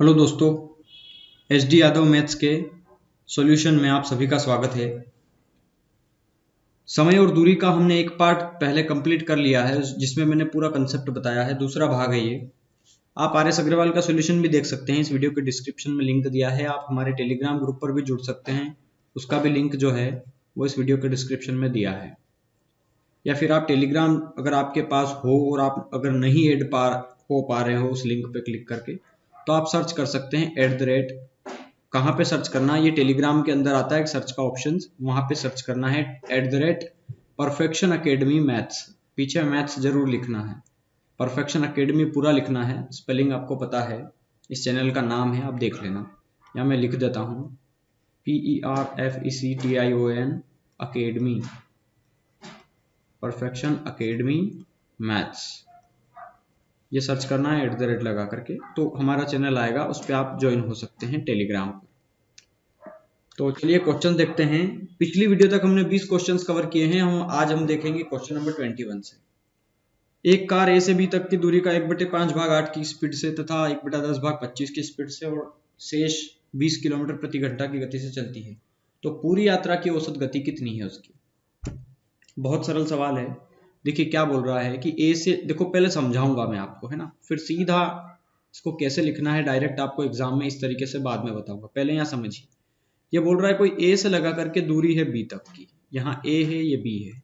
Hello दोस्तों, H D Yadav maths के solution में आप सभी का स्वागत है। समय और दूरी का हमने एक पार्ट पहले कंप्लीट कर लिया है, जिसमें मैंने पूरा कंसेप्ट बताया है। दूसरा भाग है ये। आप आर एस अग्रवाल का सॉल्यूशन भी देख सकते हैं। इस वीडियो के डिस्क्रिप्शन में लिंक दिया है। आप हमारे टेलीग्राम ग्रुप पर भी जुड़ सकते हैं, उसका भी लिंक जो है वो इस वीडियो के डिस्क्रिप्शन में दिया है। या फिर आप टेलीग्राम अगर आपके पास हो और आप अगर नहीं हो पा रहे हो उस लिंक पे क्लिक करके, तो आप सर्च कर सकते हैं @ कहाँ पे सर्च करना है, ये टेलीग्राम के अंदर आता है एक सर्च का ऑप्शन, वहां पे सर्च करना है @परफेक्शन अकेडमी मैथ्स। पीछे मैथ्स जरूर लिखना है, परफेक्शन अकेडमी पूरा लिखना है। स्पेलिंग आपको पता है, इस चैनल का नाम है, आप देख लेना। या मैं लिख देता हूँ PERFECTION academy, perfection academy maths. ये सर्च करना है @ लगा करके, तो हमारा चैनल आएगा, उस पर आप ज्वाइन हो सकते हैं टेलीग्राम पर। तो चलिए क्वेश्चन देखते हैं। पिछली वीडियो तक हमने 20 क्वेश्चंस कवर किए हैं। आज हम देखेंगे क्वेश्चन नंबर 21 से। एक कार ए से बी तक की दूरी का 1/5 भाग 8 की स्पीड से तथा 1/10 भाग 25 की स्पीड से और शेष 20 किलोमीटर प्रति घंटा की गति से चलती है, तो पूरी यात्रा की औसत गति कितनी है उसकी। बहुत सरल सवाल है। देखिए क्या बोल रहा है कि ए से, देखो पहले समझाऊंगा मैं आपको, है ना, फिर सीधा इसको कैसे लिखना है डायरेक्ट आपको एग्जाम में इस तरीके से बाद में बताऊंगा। पहले यहाँ समझिए। ये बोल रहा है कोई ए से लगा करके दूरी है बी तक की। यहाँ ए है, ये बी है।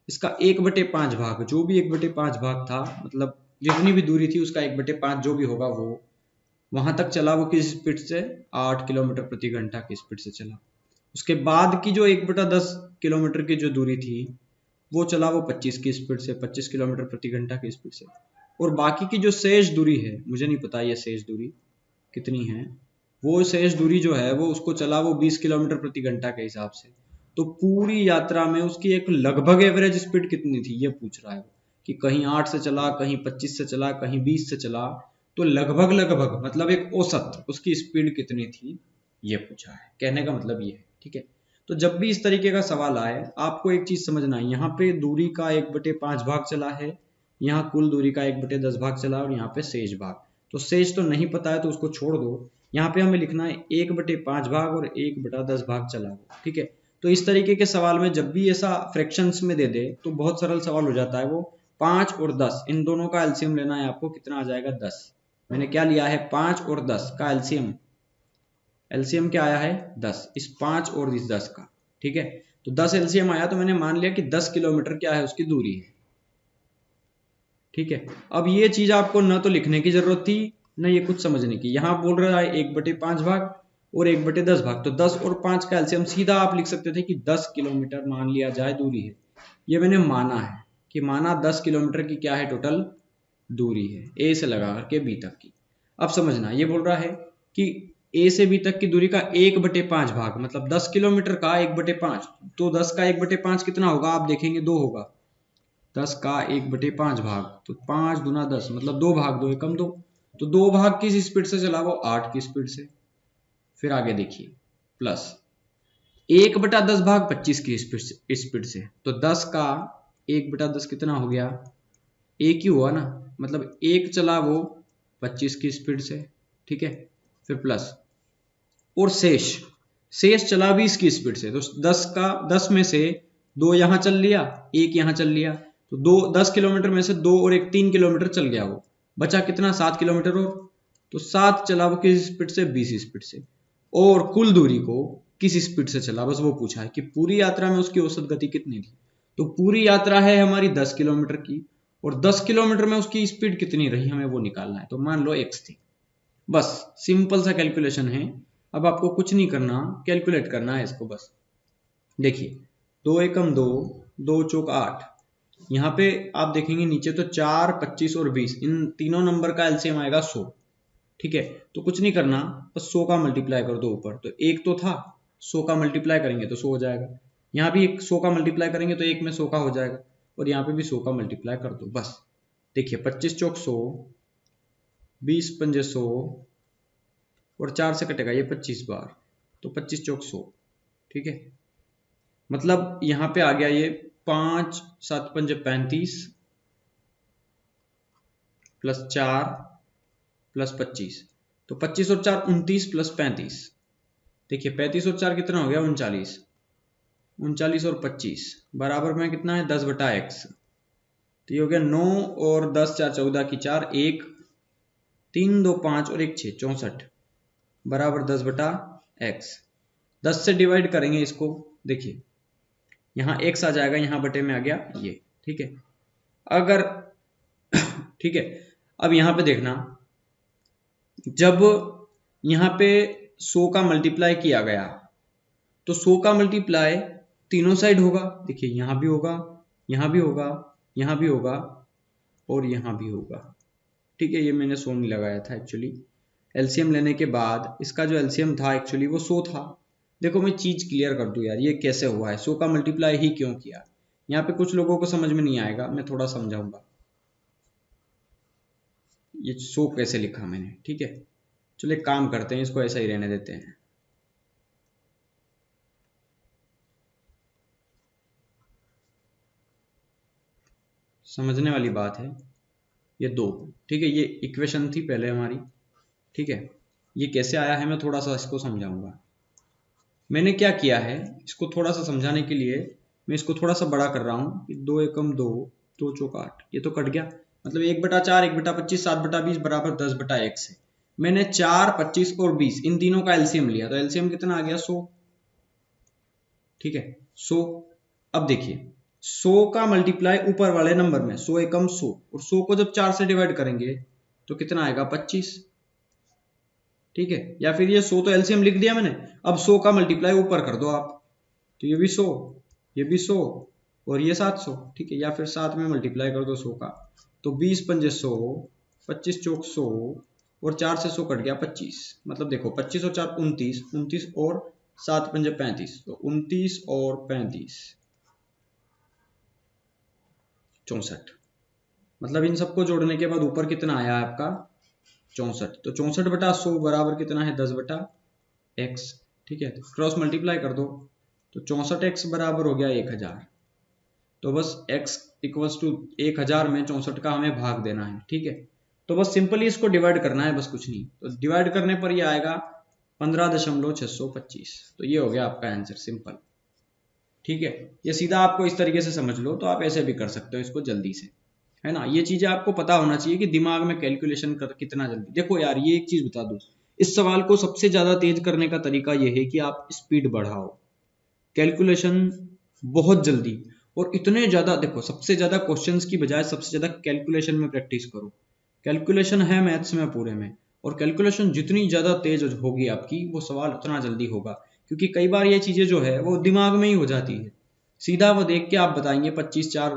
इसका 1/5 भाग, जो भी 1/5 भाग था, मतलब जितनी भी दूरी थी उसका 1/5 जो भी होगा वो वहां तक चला। वो किस स्पीड से? 8 किलोमीटर प्रति घंटा की स्पीड से चला। उसके बाद की जो 1/10 किलोमीटर की जो दूरी थी वो चला वो 25 की स्पीड से, 25 किलोमीटर प्रति घंटा की स्पीड से। और बाकी की जो शेष दूरी है, मुझे नहीं पता ये शेष दूरी कितनी है, वो शेष दूरी जो है वो उसको चला वो 20 किलोमीटर प्रति घंटा के हिसाब से। तो पूरी यात्रा में उसकी एक लगभग एवरेज स्पीड कितनी थी ये पूछ रहा है कि कहीं 8 से चला, कहीं 25 से चला, कहीं 20 से चला, तो लगभग लगभग मतलब एक औसत उसकी स्पीड कितनी थी ये पूछा है। कहने का मतलब ये है, ठीक है। तो जब भी इस तरीके का सवाल आए, आपको एक चीज समझना है, यहाँ पे दूरी का 1/5 भाग चला है, यहाँ कुल दूरी का 1/10 भाग चला और यहाँ पे शेष भाग। तो शेष तो नहीं पता है तो उसको छोड़ दो। यहाँ पे हमें लिखना है 1/5 भाग और 1/10 भाग चला हो, ठीक है। तो इस तरीके के सवाल में जब भी ऐसा फ्रैक्शंस में दे दे तो बहुत सरल सवाल हो जाता है वो। 5 और 10 इन दोनों का एलसीएम लेना है आपको। कितना आ जाएगा? 10। मैंने क्या लिया है? 5 और 10 का एलसीएम। एलसीएम क्या आया है? 10। इस 5 और इस 10 का, ठीक है। तो 10 एलसीएम आया तो मैंने मान लिया कि 10 किलोमीटर क्या है उसकी दूरी है, ठीक है। अब ये चीज आपको न तो लिखने की जरूरत थी न ये कुछ समझने की। यहाँ बोल रहा है 1/5 भाग और 1/10 भाग, तो 10 और 5 का एलसीएम सीधा आप लिख सकते थे कि 10 किलोमीटर मान लिया जाए दूरी है। ये मैंने माना है कि माना 10 किलोमीटर की क्या है टोटल दूरी है, ए से लगा करके बी तक की। अब समझना, ये बोल रहा है कि ए से बी तक की दूरी का 1/5 भाग मतलब 10 किलोमीटर का 1/5, तो 10 का 1/5 कितना होगा आप देखेंगे? 2 होगा। 10 का 1/5 भाग, तो 5 दूना 10 मतलब 2 भाग, 2 एकम 2। तो 2 भाग किस स्पीड से चला? वो 8 की स्पीड से। फिर आगे देखिए, प्लस 1/10 भाग 25 की स्पीड से। तो 10 का 1/10 कितना हो गया? एक ही हुआ ना, मतलब एक चला वो 25 की स्पीड से, ठीक है। फिर प्लस और शेष, शेष चला 20 की स्पीड से। तो 10 में से 2 यहां चल लिया, 1 यहां चल लिया, तो 10 किलोमीटर में से 2 और 1 3 किलोमीटर चल गया। वो बचा कितना? 7 किलोमीटर और। तो 7 चला वो किस स्पीड से? 20 स्पीड से। और कुल दूरी को किस स्पीड से चला, बस वो पूछा है कि पूरी यात्रा में उसकी औसत गति कितनी थी। तो पूरी यात्रा है हमारी 10 किलोमीटर की, और 10 किलोमीटर में उसकी स्पीड कितनी रही हमें वो निकालना है। तो मान लो x थी। बस सिंपल सा कैलकुलेशन है। अब आपको कुछ नहीं करना, कैलकुलेट करना है इसको बस। देखिए 2 एकम 2, 2 चौक 8। यहाँ पे आप देखेंगे नीचे तो 4, 25 और 20, इन तीनों नंबर का एलसीएम आएगा 100, ठीक है। तो कुछ नहीं करना, बस 100 का मल्टीप्लाई कर दो ऊपर। तो एक तो था, 100 का मल्टीप्लाई करेंगे तो 100 हो जाएगा। यहाँ भी 100 का मल्टीप्लाई करेंगे तो एक में 100 का हो जाएगा, और यहाँ पे भी 100 का मल्टीप्लाई कर दो बस। देखिए 25 चौक 100, 20 पंजे 100, और 4 से कटेगा ये 25 बार, तो 25 चौक 100, ठीक है। मतलब यहाँ पे आ गया ये 5 7 पंजे 35 प्लस 4 प्लस 25, तो 25 और 4 29 प्लस 35। देखिए 35 और 4 कितना हो गया 39। 39 और 25 बराबर में कितना है 10 बटा एक्स। तो ये हो गया 9 और 10 4 14 की 4 1 3 2 5 और 1 6 64 बराबर 10 बटा एक्स। 10 से डिवाइड करेंगे इसको, देखिए यहाँ x आ जाएगा, यहाँ बटे में आ गया ये, ठीक है। अगर ठीक है, अब यहाँ पे देखना, जब यहाँ पे 100 का मल्टीप्लाई किया गया तो 100 का मल्टीप्लाई तीनों साइड होगा। देखिए यहाँ भी होगा, यहाँ भी होगा, यहाँ भी होगा और यहाँ भी होगा, ठीक है। ये मैंने 100 नहीं लगाया था एक्चुअली, एलसीएम लेने के बाद इसका जो एलसीएम था एक्चुअली वो 100 था। देखो मैं चीज क्लियर कर दूं यार, ये कैसे हुआ है, 100 का मल्टीप्लाई ही क्यों किया। यहाँ पे कुछ लोगों को समझ में नहीं आएगा, मैं थोड़ा समझाऊंगा ये 100 कैसे लिखा मैंने, ठीक है। चलो एक काम करते हैं, इसको ऐसा ही रहने देते हैं। समझने वाली बात है, ये 2, ठीक है। ये इक्वेशन थी पहले हमारी, ठीक है। ये कैसे आया है मैं थोड़ा सा इसको समझाऊंगा। मैंने क्या किया है, इसको थोड़ा सा समझाने के लिए मैं इसको थोड़ा सा बड़ा कर रहा हूँ कि 2 एकम 2 2 चौक 8, ये तो कट गया, मतलब 1 बटा 4 1 बटा 25 7 बटा 20 बराबर 10 बटा x है। मैंने 4 25 और 20 इन तीनों का एलसीएम लिया, तो एलसीएम कितना आ गया 100, ठीक है 100। अब देखिए 100 का मल्टीप्लाई ऊपर वाले नंबर में 100 एकम 100, और 100 को जब 4 से डिवाइड करेंगे तो कितना आएगा 25, ठीक है। या फिर ये 100 तो एलसीएम लिख दिया मैंने, अब 100 का मल्टीप्लाई ऊपर कर दो आप, तो ये भी 100, ये भी 100 और ये 700, ठीक है। या फिर 7 में मल्टीप्लाई कर दो 100 का, तो 20 पंजे 100, 25 चौक 100 और 4 से 100 कट गया 25, मतलब देखो 25 और 4 29, 29 और 7 पंजे 35, तो 29 और 35 64, मतलब इन सबको जोड़ने के बाद ऊपर कितना आया आपका 64। तो 64 बटा 100 बराबर कितना है 10 बटा x, ठीक है। क्रॉस मल्टीप्लाई कर दो, तो 64x बराबर हो गया 1000। तो बस x इक्वल्स टू 1000 में 64 का हमें भाग देना है, ठीक है। तो बस सिंपली इसको डिवाइड करना है, बस कुछ नहीं। तो डिवाइड करने पर ये आएगा 15.625, तो ये हो गया आपका आंसर, सिंपल, ठीक है। ये सीधा आपको इस तरीके से समझ लो, तो आप ऐसे भी कर सकते हो इसको जल्दी से, है ना। ये चीजें आपको पता होना चाहिए कि दिमाग में कैलकुलेशन कर कितना जल्दी। देखो यार ये एक चीज बता दूं, इस सवाल को सबसे ज्यादा तेज करने का तरीका यह है कि आप स्पीड बढ़ाओ, कैलकुलेशन बहुत जल्दी, और इतने ज्यादा देखो, सबसे ज्यादा क्वेश्चंस की बजाय सबसे ज्यादा कैलकुलेशन में प्रैक्टिस करो। कैलकुलेशन है मैथ्स में पूरे में, और कैलकुलेशन जितनी ज्यादा तेज होगी आपकी, वो सवाल उतना जल्दी होगा। क्योंकि कई बार ये चीजें जो है वो दिमाग में ही हो जाती है, सीधा वो देख के आप बताएंगे 25 4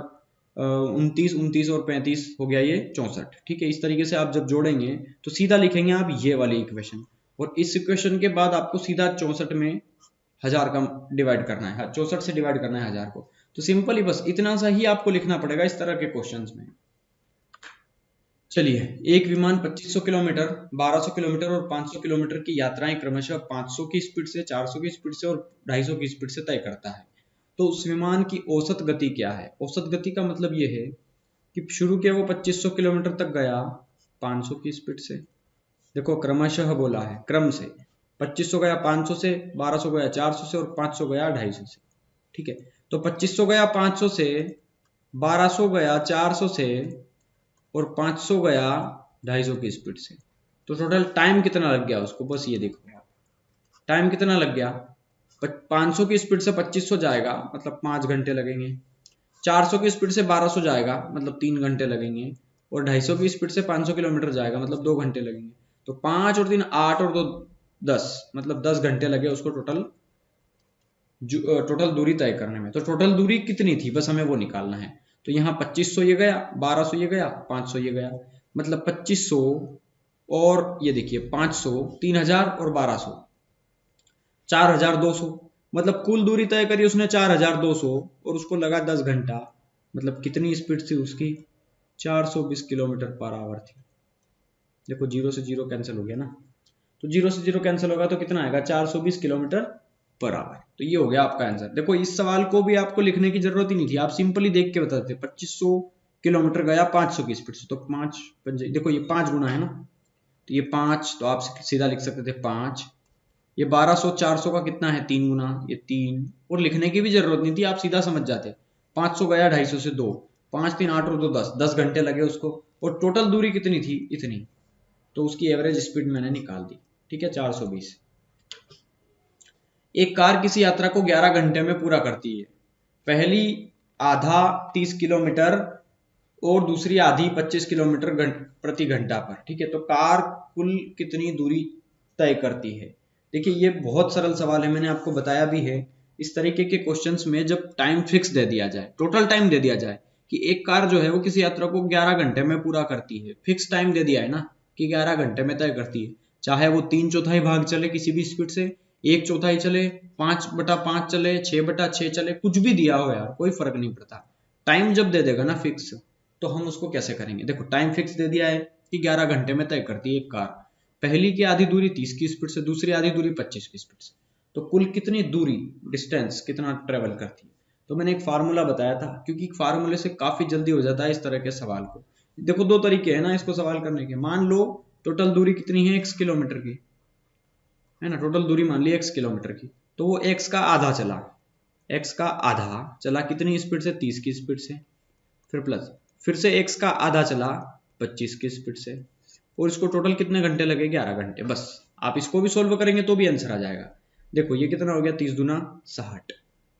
29 29 और 35 हो गया ये 64, ठीक है। इस तरीके से आप जब जोड़ेंगे तो सीधा लिखेंगे आप ये वाली इक्वेशन, और इस इक्वेशन के बाद आपको सीधा 64 में 1000 का डिवाइड करना है, 64 से डिवाइड करना है 1000 को। तो सिंपली बस इतना सा ही आपको लिखना पड़ेगा इस तरह के क्वेश्चंस में। चलिए, एक विमान 2500 किलोमीटर, 1200 किलोमीटर और 500 किलोमीटर की यात्राएं क्रमशः 500 की स्पीड से, 400 की स्पीड से और 250 की स्पीड से तय करता है। तो उस विमान की औसत गति क्या है। औसत गति का मतलब ये है कि शुरू किया वो 2500 किलोमीटर तक गया 500 की स्पीड से, देखो क्रमशः बोला है, क्रम से 2500 गया 500 से, 1200 गया 400 से और 500 गया 250 से, ठीक है। तो 2500 गया 500 से, 1200 गया 400 से और 500 गया 250 की स्पीड से। तो टोटल टाइम कितना लग गया उसको, बस ये देखो टाइम कितना लग गया। 500 की स्पीड से 2500 जाएगा मतलब 5 घंटे लगेंगे, 400 की स्पीड से 1200 जाएगा मतलब 3 घंटे लगेंगे, और 250 की स्पीड से 500 किलोमीटर जाएगा मतलब 2 घंटे लगेंगे। तो 5 और 3 8 और 2 10, मतलब 10 घंटे लगे उसको टोटल दूरी तय करने में। तो टोटल दूरी कितनी थी बस हमें वो निकालना है। तो यहाँ 2500 ये गया, 1200 ये गया, 500 ये गया, मतलब 2500 और ये देखिए 500, 3000 और 1200 4200, मतलब कुल दूरी तय करी उसने 4200 और उसको लगा 10 घंटा, मतलब कितनी स्पीड थी उसकी 420 किलोमीटर पर आवर थी। देखो 0 से 0 कैंसिल हो गया ना, तो 0 से 0 कैंसिल होगा तो कितना आएगा 420 किलोमीटर पर आवर। तो ये हो गया आपका आंसर। देखो इस सवाल को भी आपको लिखने की जरूरत ही नहीं थी, आप सिंपली देख के बता देते। 2500 किलोमीटर गया 500 की स्पीड से, तो 5 देखो ये 5 गुना है ना, तो ये 5, तो आप सीधा लिख सकते थे 5। ये 1200 400 का कितना है 3 गुना, ये 3, और लिखने की भी जरूरत नहीं थी, आप सीधा समझ जाते। 500 गया 250 से 2, 5 3 8 और 2 10 घंटे लगे उसको, और टोटल दूरी कितनी थी इतनी, तो उसकी एवरेज स्पीड मैंने निकाल दी। ठीक है, 420। एक कार किसी यात्रा को 11 घंटे में पूरा करती है। पहली आधा 30 किलोमीटर और दूसरी आधी 25 किलोमीटर प्रति घंटा पर। ठीक है, तो कार कुल कितनी दूरी तय करती है। देखिए ये बहुत सरल सवाल है, मैंने आपको बताया भी है। इस तरीके के क्वेश्चंस में जब टाइम फिक्स दे दिया जाए, टोटल टाइम दे दिया जाए कि एक कार जो है वो किसी यात्रा को 11 घंटे में पूरा करती है, फिक्स टाइम दे दिया है ना कि 11 घंटे में तय करती है, चाहे वो 3/4 भाग चले किसी भी स्पीड से, 1/4 चले, 5/5 चले, 6/6 चले, कुछ भी दिया हो यार, कोई फर्क नहीं पड़ता। टाइम जब दे देगा ना फिक्स, तो हम उसको कैसे करेंगे। देखो टाइम फिक्स दे दिया है कि 11 घंटे में तय करती है एक कार। पहली की आधी दूरी 30 की स्पीड से, दूसरी आधी दूरी 25 की स्पीड से, तो कुल कितनी दूरी, डिस्टेंस कितना ट्रेवल करती है। तो मैंने एक फार्मूला बताया था, क्योंकि फार्मूले से काफी जल्दी हो जाता है इस तरह के सवाल को। देखो दो तरीके हैं ना इसको सवाल करने के। मान लो टोटल दूरी कितनी है, x किलोमीटर की है ना, टोटल दूरी मान ली x किलोमीटर की, तो वो x का आधा चला, x का आधा चला कितनी स्पीड से, 30 की स्पीड से, फिर प्लस, फिर से x का आधा चला 25 की स्पीड से, और इसको टोटल कितने घंटे लगे, 11 घंटे। बस आप इसको भी सोल्व करेंगे तो भी आंसर आ जाएगा। देखो ये कितना हो गया, 30 दूना 60,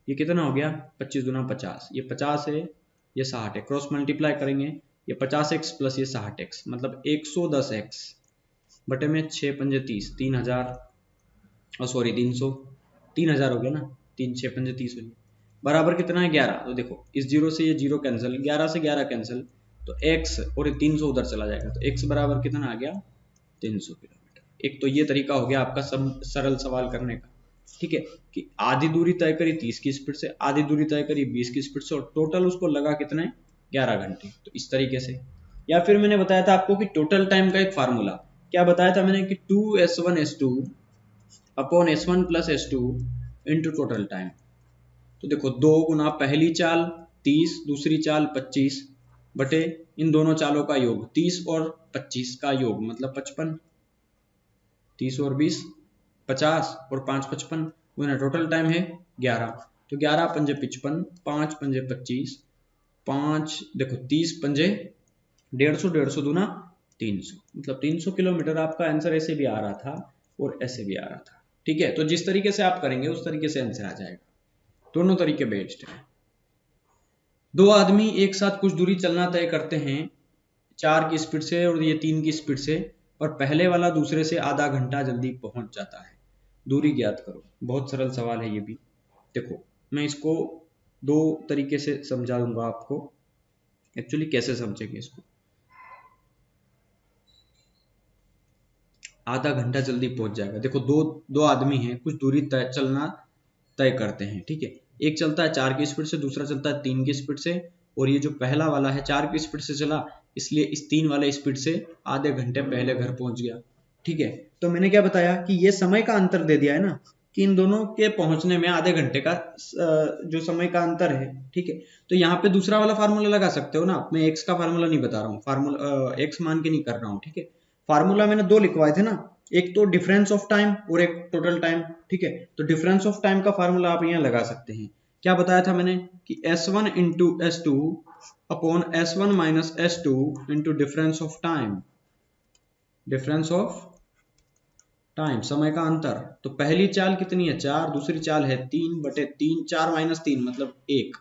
ये कितना हो गया 25 दूना 50, ये 50 है, ये 60 है, क्रॉस मल्टीप्लाई करेंगे, ये 50x प्लस ये 60x, मतलब 110x बटे में 6 पंजे 30, 3000, और सॉरी 300, 3000 हो गया ना, 3 6 पंजे 30 हो गया, बराबर कितना है 11। तो देखो इस जीरो से ये जीरो कैंसिल, 11 से 11 कैंसिल, तो x और 300 उधर चला जाएगा, तो x बराबर कितना आ गया 300 किलोमीटर। एक तो ये तरीका हो गया आपका सरल सवाल करने का। ठीक है, कि आधी दूरी तय करी 30 की स्पीड से, आधी दूरी तय करी 20 की स्पीड से, और टोटल उसको लगा कितने 11 घंटे। तो इस तरीके से, या फिर मैंने बताया था आपको कि टोटल टाइम का एक फार्मूला, क्या बताया था मैंने कि 2s1s2 upon s1 plus s2 into total time. तो देखो 2 गुना पहली चाल 30, दूसरी चाल 25 बटे इन दोनों चालों का योग, 30 और 25 का योग मतलब 55, 30 और 20 50 और 5 55, वो टोटल टाइम है 11। तो 11 पंजे 55, 5 पंजे 25, 5 देखो 30 पंजे 150, 150 दूना 300, मतलब 300 किलोमीटर। आपका आंसर ऐसे भी आ रहा था और ऐसे भी आ रहा था। ठीक है, तो जिस तरीके से आप करेंगे उस तरीके से आंसर आ जाएगा, दोनों तरीके बेस्ड है। दो आदमी एक साथ कुछ दूरी चलना तय करते हैं 4 की स्पीड से और ये 3 की स्पीड से, पर पहले वाला दूसरे से आधा घंटा जल्दी पहुंच जाता है, दूरी ज्ञात करो। बहुत सरल सवाल है ये भी। देखो मैं इसको दो तरीके से समझा दूंगा आपको, एक्चुअली कैसे समझेंगे इसको। आधा घंटा जल्दी पहुंच जाएगा। देखो दो आदमी हैं, कुछ दूरी चलना तय करते हैं। ठीक है, एक चलता है 4 की स्पीड से, दूसरा चलता है 3 की स्पीड से, और ये जो पहला वाला है 4 की स्पीड से चला, इसलिए इस 3 वाले स्पीड से आधे घंटे पहले घर पहुंच गया। ठीक है, तो मैंने क्या बताया कि ये समय का अंतर दे दिया है ना, कि इन दोनों के पहुंचने में आधे घंटे का जो समय का अंतर है। ठीक है, तो यहाँ पे दूसरा वाला फार्मूला लगा सकते हो ना, मैं एक्स का फार्मूला नहीं बता रहा हूँ, फार्मूला एक्स मान के नहीं कर रहा हूँ। ठीक है, फार्मूला मैंने दो लिखवाए थे ना, एक तो डिफरेंस ऑफ टाइम और एक टोटल टाइम। ठीक है, तो डिफरेंस ऑफ टाइम का फार्मूला आप यहाँ लगा सकते हैं। क्या बताया था मैंने कि S1 into S2 upon S1 minus S2 into difference of time, difference of time समय का अंतर। तो पहली चाल कितनी है 4, दूसरी चाल है 3 बटे 3, 4 माइनस 3 मतलब 1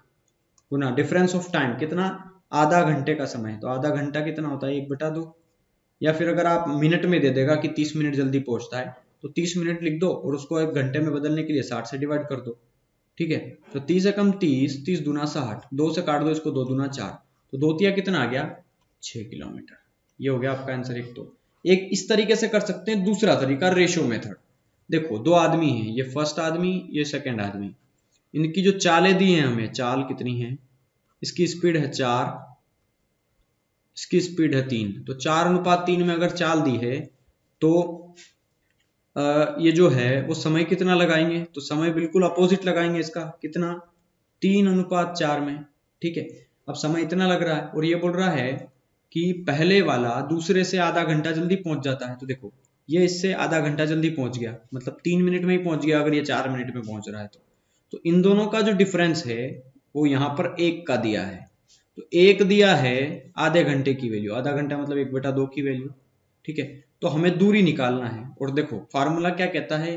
गुना डिफरेंस ऑफ टाइम कितना, आधा घंटे का समय। तो आधा घंटा कितना होता है 1/2, या फिर अगर आप मिनट में दे देगा कि 30 मिनट जल्दी पहुंचता है, तो 30 मिनट लिख दो और उसको 1 घंटे में बदलने के लिए 60 से डिवाइड कर दो। ठीक है, तो 30 एकम 30, 30 दूना 60, 2 से काट दो इसको, 2 दूना 4, तो 2 तिया कितना आ गया 6 किलोमीटर। ये हो गया आपका आंसर। एक तो एक इस तरीके से कर सकते हैं। दूसरा तरीका रेशियो मेथड। देखो दो आदमी हैं, ये फर्स्ट आदमी ये सेकंड आदमी, इनकी जो चालें दी हैं हमें, चाल कितनी है, इसकी स्पीड है 4, इसकी स्पीड है 3, तो 4:3 में अगर चाल दी है तो ये जो है वो समय कितना लगाएंगे, तो समय बिल्कुल अपोजिट लगाएंगे इसका, कितना 3:4 में। ठीक है, अब समय इतना लग रहा है और ये बोल रहा है कि पहले वाला दूसरे से आधा घंटा जल्दी पहुंच जाता है। तो देखो ये इससे आधा घंटा जल्दी पहुंच गया, मतलब 3 मिनट में ही पहुंच गया अगर ये 4 मिनट में पहुंच रहा है तो इन दोनों का जो डिफरेंस है वो यहाँ पर 1 का दिया है। तो 1 दिया है आधे घंटे की वैल्यू, आधा घंटा मतलब 1/2 की वैल्यू, ठीक है। तो हमें दूरी निकालना है और देखो फार्मूला क्या कहता है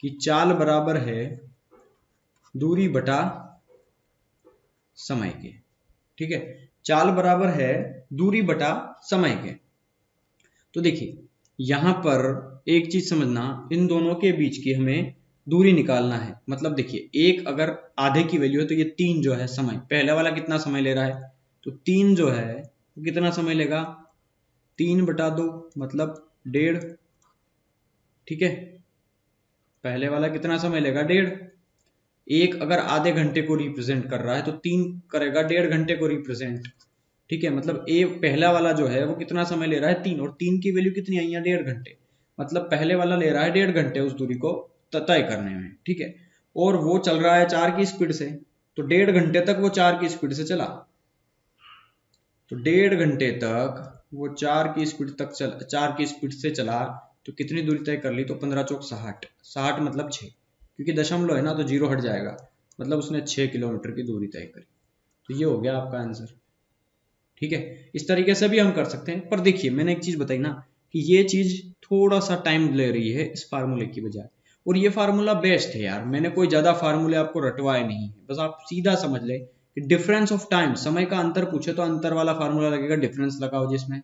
कि चाल बराबर है दूरी बटा समय के, ठीक है। चाल बराबर है दूरी बटा समय के। तो देखिए यहां पर एक चीज समझना, इन दोनों के बीच की हमें दूरी निकालना है। मतलब देखिए 1 अगर आधे की वैल्यू है तो ये 3 जो है समय, पहले वाला कितना समय ले रहा है, तो 3 जो है वो कितना समय लेगा, 3/2 मतलब 1.5, ठीक है। पहले वाला कितना समय लेगा, 1.5। 1 अगर आधे घंटे को रिप्रेजेंट कर रहा है तो 3 करेगा 1.5 घंटे को रिप्रेजेंट, ठीक है। मतलब ए पहला वाला जो है वो कितना समय ले रहा है, 3, और 3 की वैल्यू कितनी आई है, 1.5 घंटे। मतलब पहले वाला ले रहा है 1.5 घंटे उस दूरी को तय करने में, ठीक है। और वो चल रहा है 4 की स्पीड से, तो 1.5 घंटे तक वो 4 की स्पीड से चला। तो 1.5 घंटे तक वो 4 की स्पीड तक 4 की स्पीड से चला, तो कितनी दूरी तय कर ली, तो 15 चौक 60, 60 मतलब 6, क्योंकि दशमलव है ना तो 0 हट जाएगा, मतलब उसने 6 किलोमीटर की दूरी तय करी। तो ये हो गया आपका आंसर, ठीक है। इस तरीके से भी हम कर सकते हैं। पर देखिए मैंने एक चीज बताई ना कि ये चीज थोड़ा सा टाइम ले रही है इस फार्मूले की बजाय, और ये फार्मूला बेस्ट है यार, मैंने कोई ज्यादा फार्मूले आपको रटवाए नहीं है, बस आप सीधा समझ ले कि डिफरेंस ऑफ टाइम, समय का अंतर पूछे तो अंतर वाला फार्मूला लगेगा, डिफरेंस लगाओ जिसमें,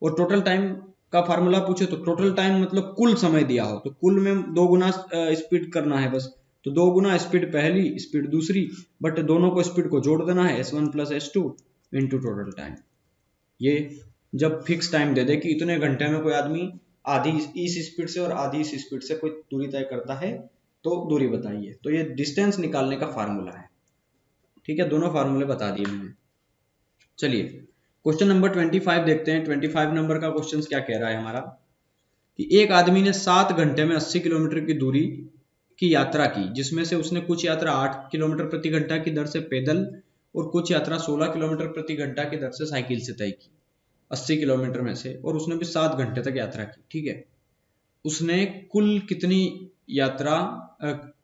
और टोटल टाइम का फार्मूला पूछे तो टोटल टाइम मतलब कुल समय दिया हो तो कुल में 2 गुना स्पीड करना है बस, तो 2 गुना स्पीड पहली स्पीड दूसरी, बट दोनों को स्पीड को जोड़ देना है, S1 + S2 into total time. ये जब फिक्स टाइम दे दे कि इतने घंटे में कोई आदमी आधी इस स्पीड से और आधी इस स्पीड से कोई दूरी तय करता है तो दूरी बताइए, तो ये डिस्टेंस निकालने का फार्मूला है, ठीक है। दोनों फार्मूले बता दिए मैंने। चलिए क्वेश्चन नंबर 25 देखते हैं। 25 नंबर का क्वेश्चन क्या कह रहा है हमारा कि एक आदमी ने 7 घंटे में 80 किलोमीटर की दूरी की यात्रा की, जिसमें से उसने कुछ यात्रा 8 किलोमीटर प्रति घंटा की दर से पैदल और कुछ यात्रा 16 किलोमीटर प्रति घंटा की दर से साइकिल से तय की 80 किलोमीटर में से, और उसने भी 7 घंटे तक यात्रा की, ठीक है। उसने कुल कितनी यात्रा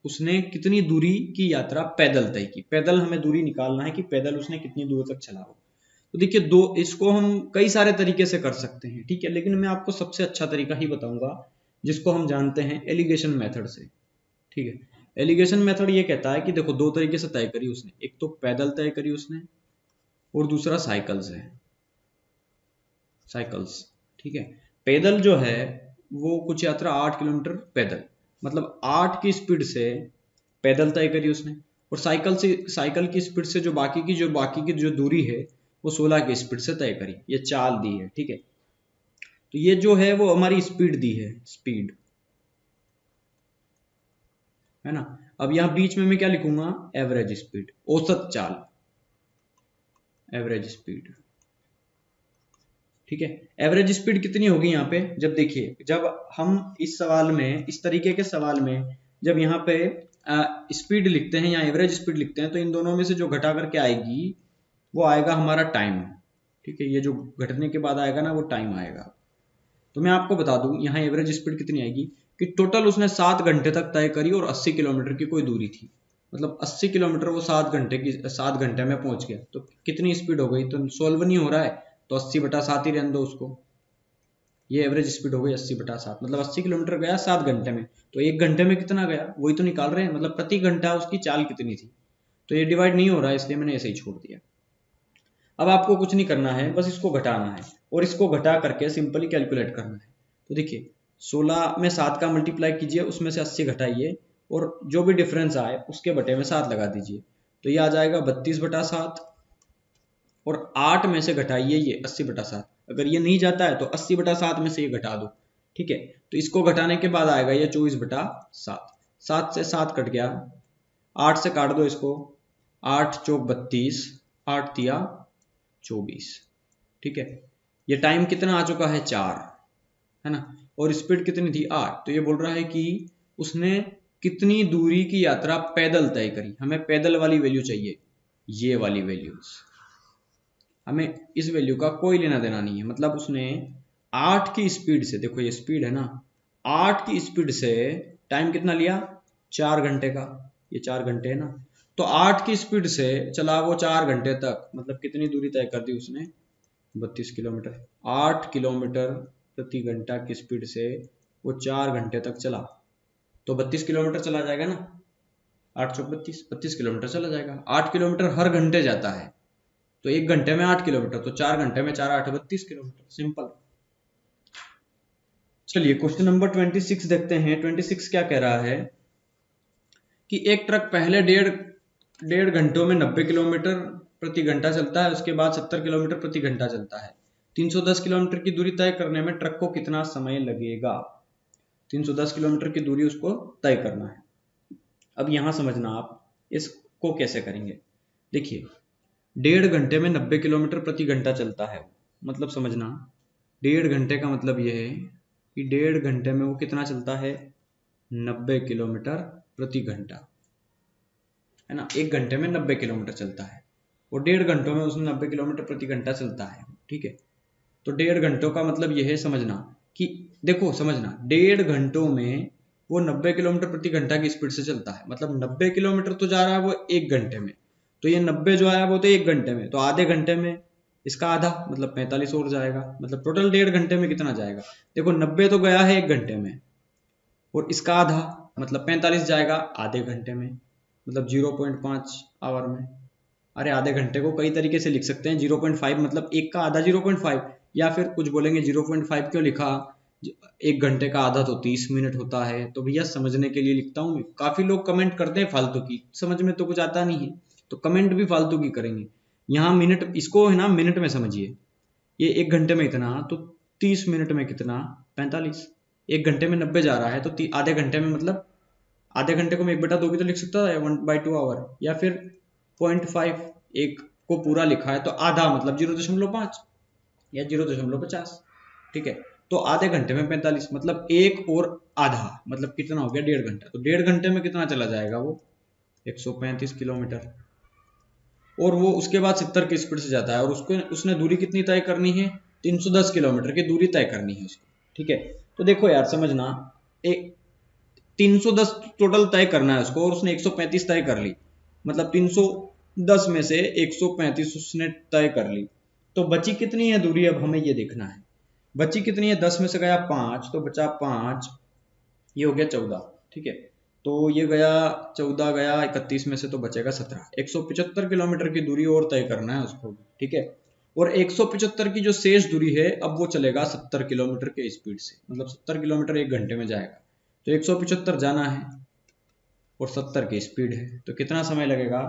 उसने कितनी दूरी की यात्रा पैदल तय की, पैदल हमें दूरी निकालना है कि पैदल उसने कितनी दूर तक चला हो। तो देखिए दो इसको हम कई सारे तरीके से कर सकते हैं, ठीक है, लेकिन मैं आपको सबसे अच्छा तरीका ही बताऊंगा जिसको हम जानते हैं एलिगेशन मेथड से, ठीक है। एलिगेशन मेथड ये कहता है कि देखो 2 तरीके से तय करी उसने, एक तो पैदल तय करी उसने और दूसरा साइकिल्स है, साइकिल्स, ठीक है। पैदल जो है वो कुछ यात्रा 8 किलोमीटर पैदल, मतलब 8 की स्पीड से पैदल तय करी उसने, और साइकिल की स्पीड से जो बाकी की जो दूरी है वो 16 की स्पीड से तय करी, ये चाल दी है, ठीक है। तो ये जो है वो हमारी स्पीड दी है, स्पीड है ना। अब यहां बीच में मैं क्या लिखूंगा, एवरेज स्पीड, औसत चाल, एवरेज स्पीड, ठीक है। एवरेज स्पीड कितनी होगी यहाँ पे, जब देखिए जब हम इस सवाल में, इस तरीके के सवाल में जब यहाँ पे स्पीड लिखते हैं या एवरेज स्पीड लिखते हैं तो इन दोनों में से जो घटा करके आएगी वो आएगा हमारा टाइम, ठीक है। ये जो घटने के बाद आएगा ना वो टाइम आएगा। तो मैं आपको बता दूं यहाँ एवरेज स्पीड कितनी आएगी कि टोटल उसने 7 घंटे तक तय करी और 80 किलोमीटर की कोई दूरी थी, मतलब 80 किलोमीटर वो 7 घंटे में पहुंच गया, तो कितनी स्पीड हो गई, तो सोल्व नहीं हो रहा है तो 80/7 ही रहने दो उसको, ये एवरेज स्पीड हो गई 80/7, मतलब 80 किलोमीटर गया 7 घंटे में, तो 1 घंटे में कितना गया वही तो निकाल रहे हैं, मतलब प्रति घंटा उसकी चाल कितनी थी। तो ये डिवाइड नहीं हो रहा है इसलिए मैंने ऐसे ही छोड़ दिया। अब आपको कुछ नहीं करना है, बस इसको घटाना है और इसको घटा करके सिंपली कैलकुलेट करना है। तो देखिए 16 में 7 का मल्टीप्लाई कीजिए, उसमें से 80 घटाइए और जो भी डिफरेंस आए उसके बटे में 7 लगा दीजिए, तो ये आ जाएगा 32/7, और 8 में से घटाइए ये 80/7, अगर ये नहीं जाता है तो 80/7 में से ये घटा दो, ठीक है। तो इसको घटाने के बाद आएगा ये 24/7, 7 से 7 कट गया, 8 से काट दो इसको, 8 चौक 32, 8 तिया 24, ठीक है। ये टाइम कितना आ चुका है 4, है ना, और स्पीड कितनी थी 8, तो ये बोल रहा है कि उसने कितनी दूरी की यात्रा पैदल तय करी, हमें पैदल वाली वैल्यू चाहिए, ये वाली वैल्यूज, हमें इस वैल्यू का कोई लेना देना नहीं है। मतलब उसने 8 की स्पीड से, देखो ये स्पीड है ना, 8 की स्पीड से टाइम कितना लिया, 4 घंटे का, ये 4 घंटे है ना, तो 8 की स्पीड से चला वो 4 घंटे तक, मतलब कितनी दूरी तय कर दी उसने, 32 किलोमीटर। 8 किलोमीटर प्रति घंटा की स्पीड से वो 4 घंटे तक चला, तो 32 किलोमीटर चला जाएगा ना, 8 चौक 32, 32 किलोमीटर चला जाएगा। 8 किलोमीटर हर घंटे जाता है, तो 1 घंटे में 8 किलोमीटर, तो 4 घंटे में 4 8 32 किलोमीटर, सिंपल। चलिए क्वेश्चन नंबर 26 देखते हैं। 26 क्या कह रहा है कि एक ट्रक पहले डेढ़ घंटों में 90 किलोमीटर प्रति घंटा चलता है, उसके बाद 70 किलोमीटर प्रति घंटा चलता है। 310 किलोमीटर की दूरी तय करने में ट्रक को कितना समय लगेगा। 310 किलोमीटर की दूरी उसको तय करना है। अब यहां समझना आप इसको कैसे करेंगे। देखिए, 1.5 घंटे में 90 किलोमीटर प्रति घंटा चलता है, मतलब समझना 1.5 घंटे का मतलब यह है कि 1.5 घंटे में वो कितना चलता है, 90 किलोमीटर प्रति घंटा, है ना। 1 घंटे में 90 किलोमीटर चलता है और 1.5 घंटों में उसने 90 किलोमीटर प्रति घंटा चलता है, ठीक है। तो 1.5 घंटों का मतलब यह है समझना कि, देखो समझना, 1.5 घंटों में वो 90 किलोमीटर प्रति घंटा की स्पीड से चलता है, मतलब 90 किलोमीटर तो जा रहा है वो 1 घंटे में, तो ये 90 जो आया वो तो 1 घंटे में, तो आधे घंटे में इसका आधा मतलब 45 और जाएगा, मतलब टोटल 1.5 घंटे में कितना जाएगा। देखो 90 तो गया है 1 घंटे में और इसका आधा मतलब 45 जाएगा आधे घंटे में, मतलब 0.5 आवर में। अरे आधे घंटे को कई तरीके से लिख सकते हैं, 0.5 मतलब एक का आधा 0.5, या फिर कुछ बोलेंगे 0.5 क्यों लिखा, 1 घंटे का आधा तो 30 मिनट होता है। तो भैया समझने के लिए लिखता हूँ। काफी लोग कमेंट करते हैं फालतू की, समझ में तो कुछ आता नहीं है तो कमेंट भी फालतू की करेंगे। यहाँ मिनट, इसको है ना मिनट में समझिए, ये 1 घंटे में इतना, तो 30 मिनट में कितना, 45। 1 घंटे में 90 जा रहा है तो आधे घंटे में, मतलब आधे घंटे को मैं 1/2 भी तो लिख सकता है, 1/2 आवर, या फिर 0.5, एक को पूरा लिखा है तो आधा मतलब 0.5 या 0.50, ठीक है। तो आधे घंटे में 45 मतलब एक और आधा, मतलब कितना हो गया, 1.5 घंटा। तो 1.5 घंटे में कितना चला जाएगा वो, 135 किलोमीटर। और वो उसके बाद 70 की स्पीड से जाता है और उसको उसने दूरी कितनी तय करनी है, 310 किलोमीटर की दूरी तय करनी है उसको, ठीक है। तो देखो यार समझना, एक 310 टोटल तय करना है उसको और उसने 135 तय कर ली, मतलब 310 में से 135 उसने तय कर ली, तो बची कितनी है दूरी, अब हमें ये देखना है बची कितनी है। 10 में से गया 5 तो बचा 5, ये हो गया 14, ठीक है। तो ये गया 14, गया 31 में से तो बचेगा 17। 175 किलोमीटर की दूरी और तय करना है उसको, ठीक है। और 175 की जो शेष दूरी है, अब वो चलेगा 70 किलोमीटर के स्पीड से, मतलब 70 किलोमीटर 1 घंटे में जाएगा। तो 175 जाना है और 70 की स्पीड है, तो कितना समय लगेगा,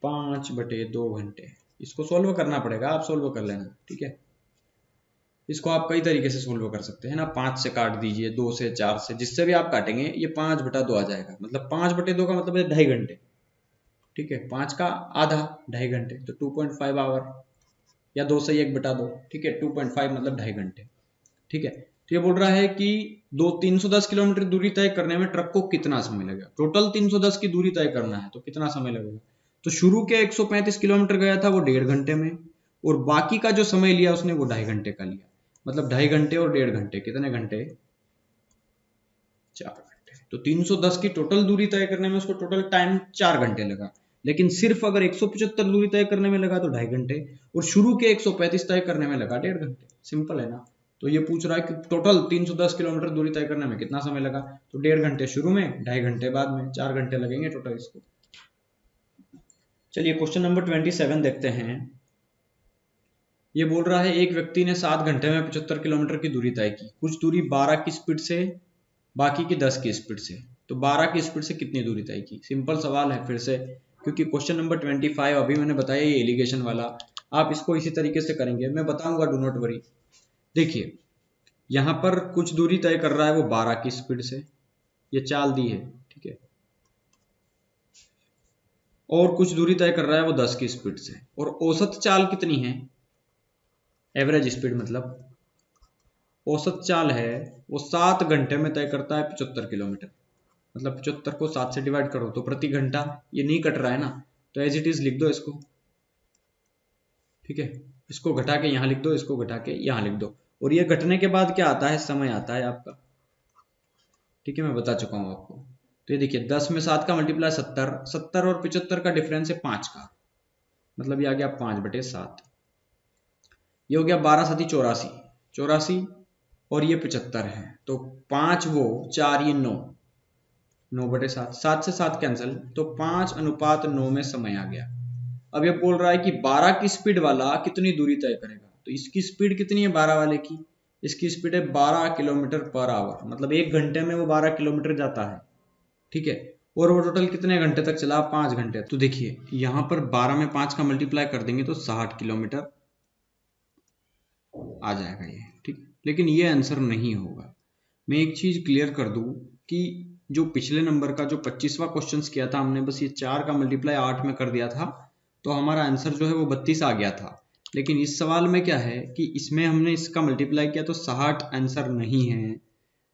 5/2 घंटे। इसको सोल्व करना पड़ेगा, आप सोल्व कर लेना, ठीक है। इसको आप कई तरीके से सोल्व कर सकते हैं ना, 5 से काट दीजिए, 2 से, 4 से, जिससे भी आप काटेंगे ये 5/2 आ जाएगा, मतलब 5/2 का मतलब है 2.5 घंटे, ठीक है। 5 का आधा 2.5 घंटे, तो 2.5 आवर, या 2 से 1/2, ठीक है। 2.5 मतलब 2.5 घंटे, ठीक है। तो ये बोल रहा है कि 310 किलोमीटर दूरी तय करने में ट्रक को कितना समय लगेगा। टोटल 310 की दूरी तय करना है तो कितना समय लगेगा। तो शुरू के 135 किलोमीटर गया था वो 1.5 घंटे में, और बाकी का जो समय लिया उसने वो 2.5 घंटे का लिया, मतलब 2.5 घंटे और 1.5 घंटे कितने घंटे, 4 घंटे। तो 310 की टोटल दूरी तय करने में उसको टोटल टाइम 4 घंटे लगा, लेकिन सिर्फ अगर 175 दूरी तय करने में लगा तो 2.5 घंटे, और शुरू के 135 तय करने में लगा 1.5 घंटे। सिंपल है ना। तो ये पूछ रहा है कि टोटल 310 किलोमीटर दूरी तय करने में कितना समय लगा, तो 1.5 घंटे शुरू में, 2.5 घंटे बाद में, 4 घंटे लगेंगे टोटल इसको। चलिए क्वेश्चन नंबर 27 देखते हैं। ये बोल रहा है एक व्यक्ति ने 7 घंटे में 75 किलोमीटर की दूरी तय की, कुछ दूरी 12 की स्पीड से, बाकी की 10 की स्पीड से। तो 12 की स्पीड से कितनी दूरी तय की। सिंपल सवाल है फिर से, क्योंकि क्वेश्चन नंबर 25 अभी मैंने बताया ये एलिगेशन वाला, आप इसको इसी तरीके से करेंगे, मैं बताऊंगा, डू नॉट वरी। देखिए यहां पर कुछ दूरी तय कर रहा है वो 12 की स्पीड से, ये चाल दी है, ठीक है। और कुछ दूरी तय कर रहा है वो 10 की स्पीड से, और औसत चाल कितनी है, एवरेज स्पीड मतलब औसत चाल है वो 7 घंटे में तय करता है 75 किलोमीटर। मतलब 75 को 7 से डिवाइड करो तो प्रति घंटा, ये नहीं कट रहा है ना, तो एज इट इज लिख दो इसको, ठीक है। इसको घटा के यहाँ लिख दो, इसको घटा के यहाँ लिख दो, और ये घटने के बाद क्या आता है, समय आता है आपका। ठीक है, मैं बता चुका हूँ आपको। तो ये देखिए 10 में 7 का मल्टीप्लाई 70, 70 और 75 का डिफरेंस है 5 का, मतलब ये आ गया 5/7। ये हो गया 12 7 84, 84 और ये 75 है, तो 5 वो 4 ये 9, 9/7, 7 से 7 कैंसिल, तो 5:9 में समय आ गया। अब ये बोल रहा है कि 12 की स्पीड वाला कितनी दूरी तय करेगा, तो इसकी स्पीड कितनी है 12 वाले की, इसकी स्पीड है 12 किलोमीटर पर आवर, मतलब 1 घंटे में वो 12 किलोमीटर जाता है। ठीक है, और वो टोटल कितने घंटे तक चला, 5 घंटे। तो देखिए यहाँ पर 12 में 5 का मल्टीप्लाई कर देंगे तो 60 किलोमीटर आ जाएगा ये। ठीक, लेकिन ये आंसर नहीं होगा। मैं एक चीज क्लियर कर दूं कि जो पिछले नंबर का जो 25वां क्वेश्चन किया था हमने, बस ये 4 का मल्टीप्लाई 8 में कर दिया था, तो हमारा आंसर जो है वो 32 आ गया था। लेकिन इस सवाल में क्या है कि इसमें हमने इसका मल्टीप्लाई किया तो 60 आंसर नहीं है।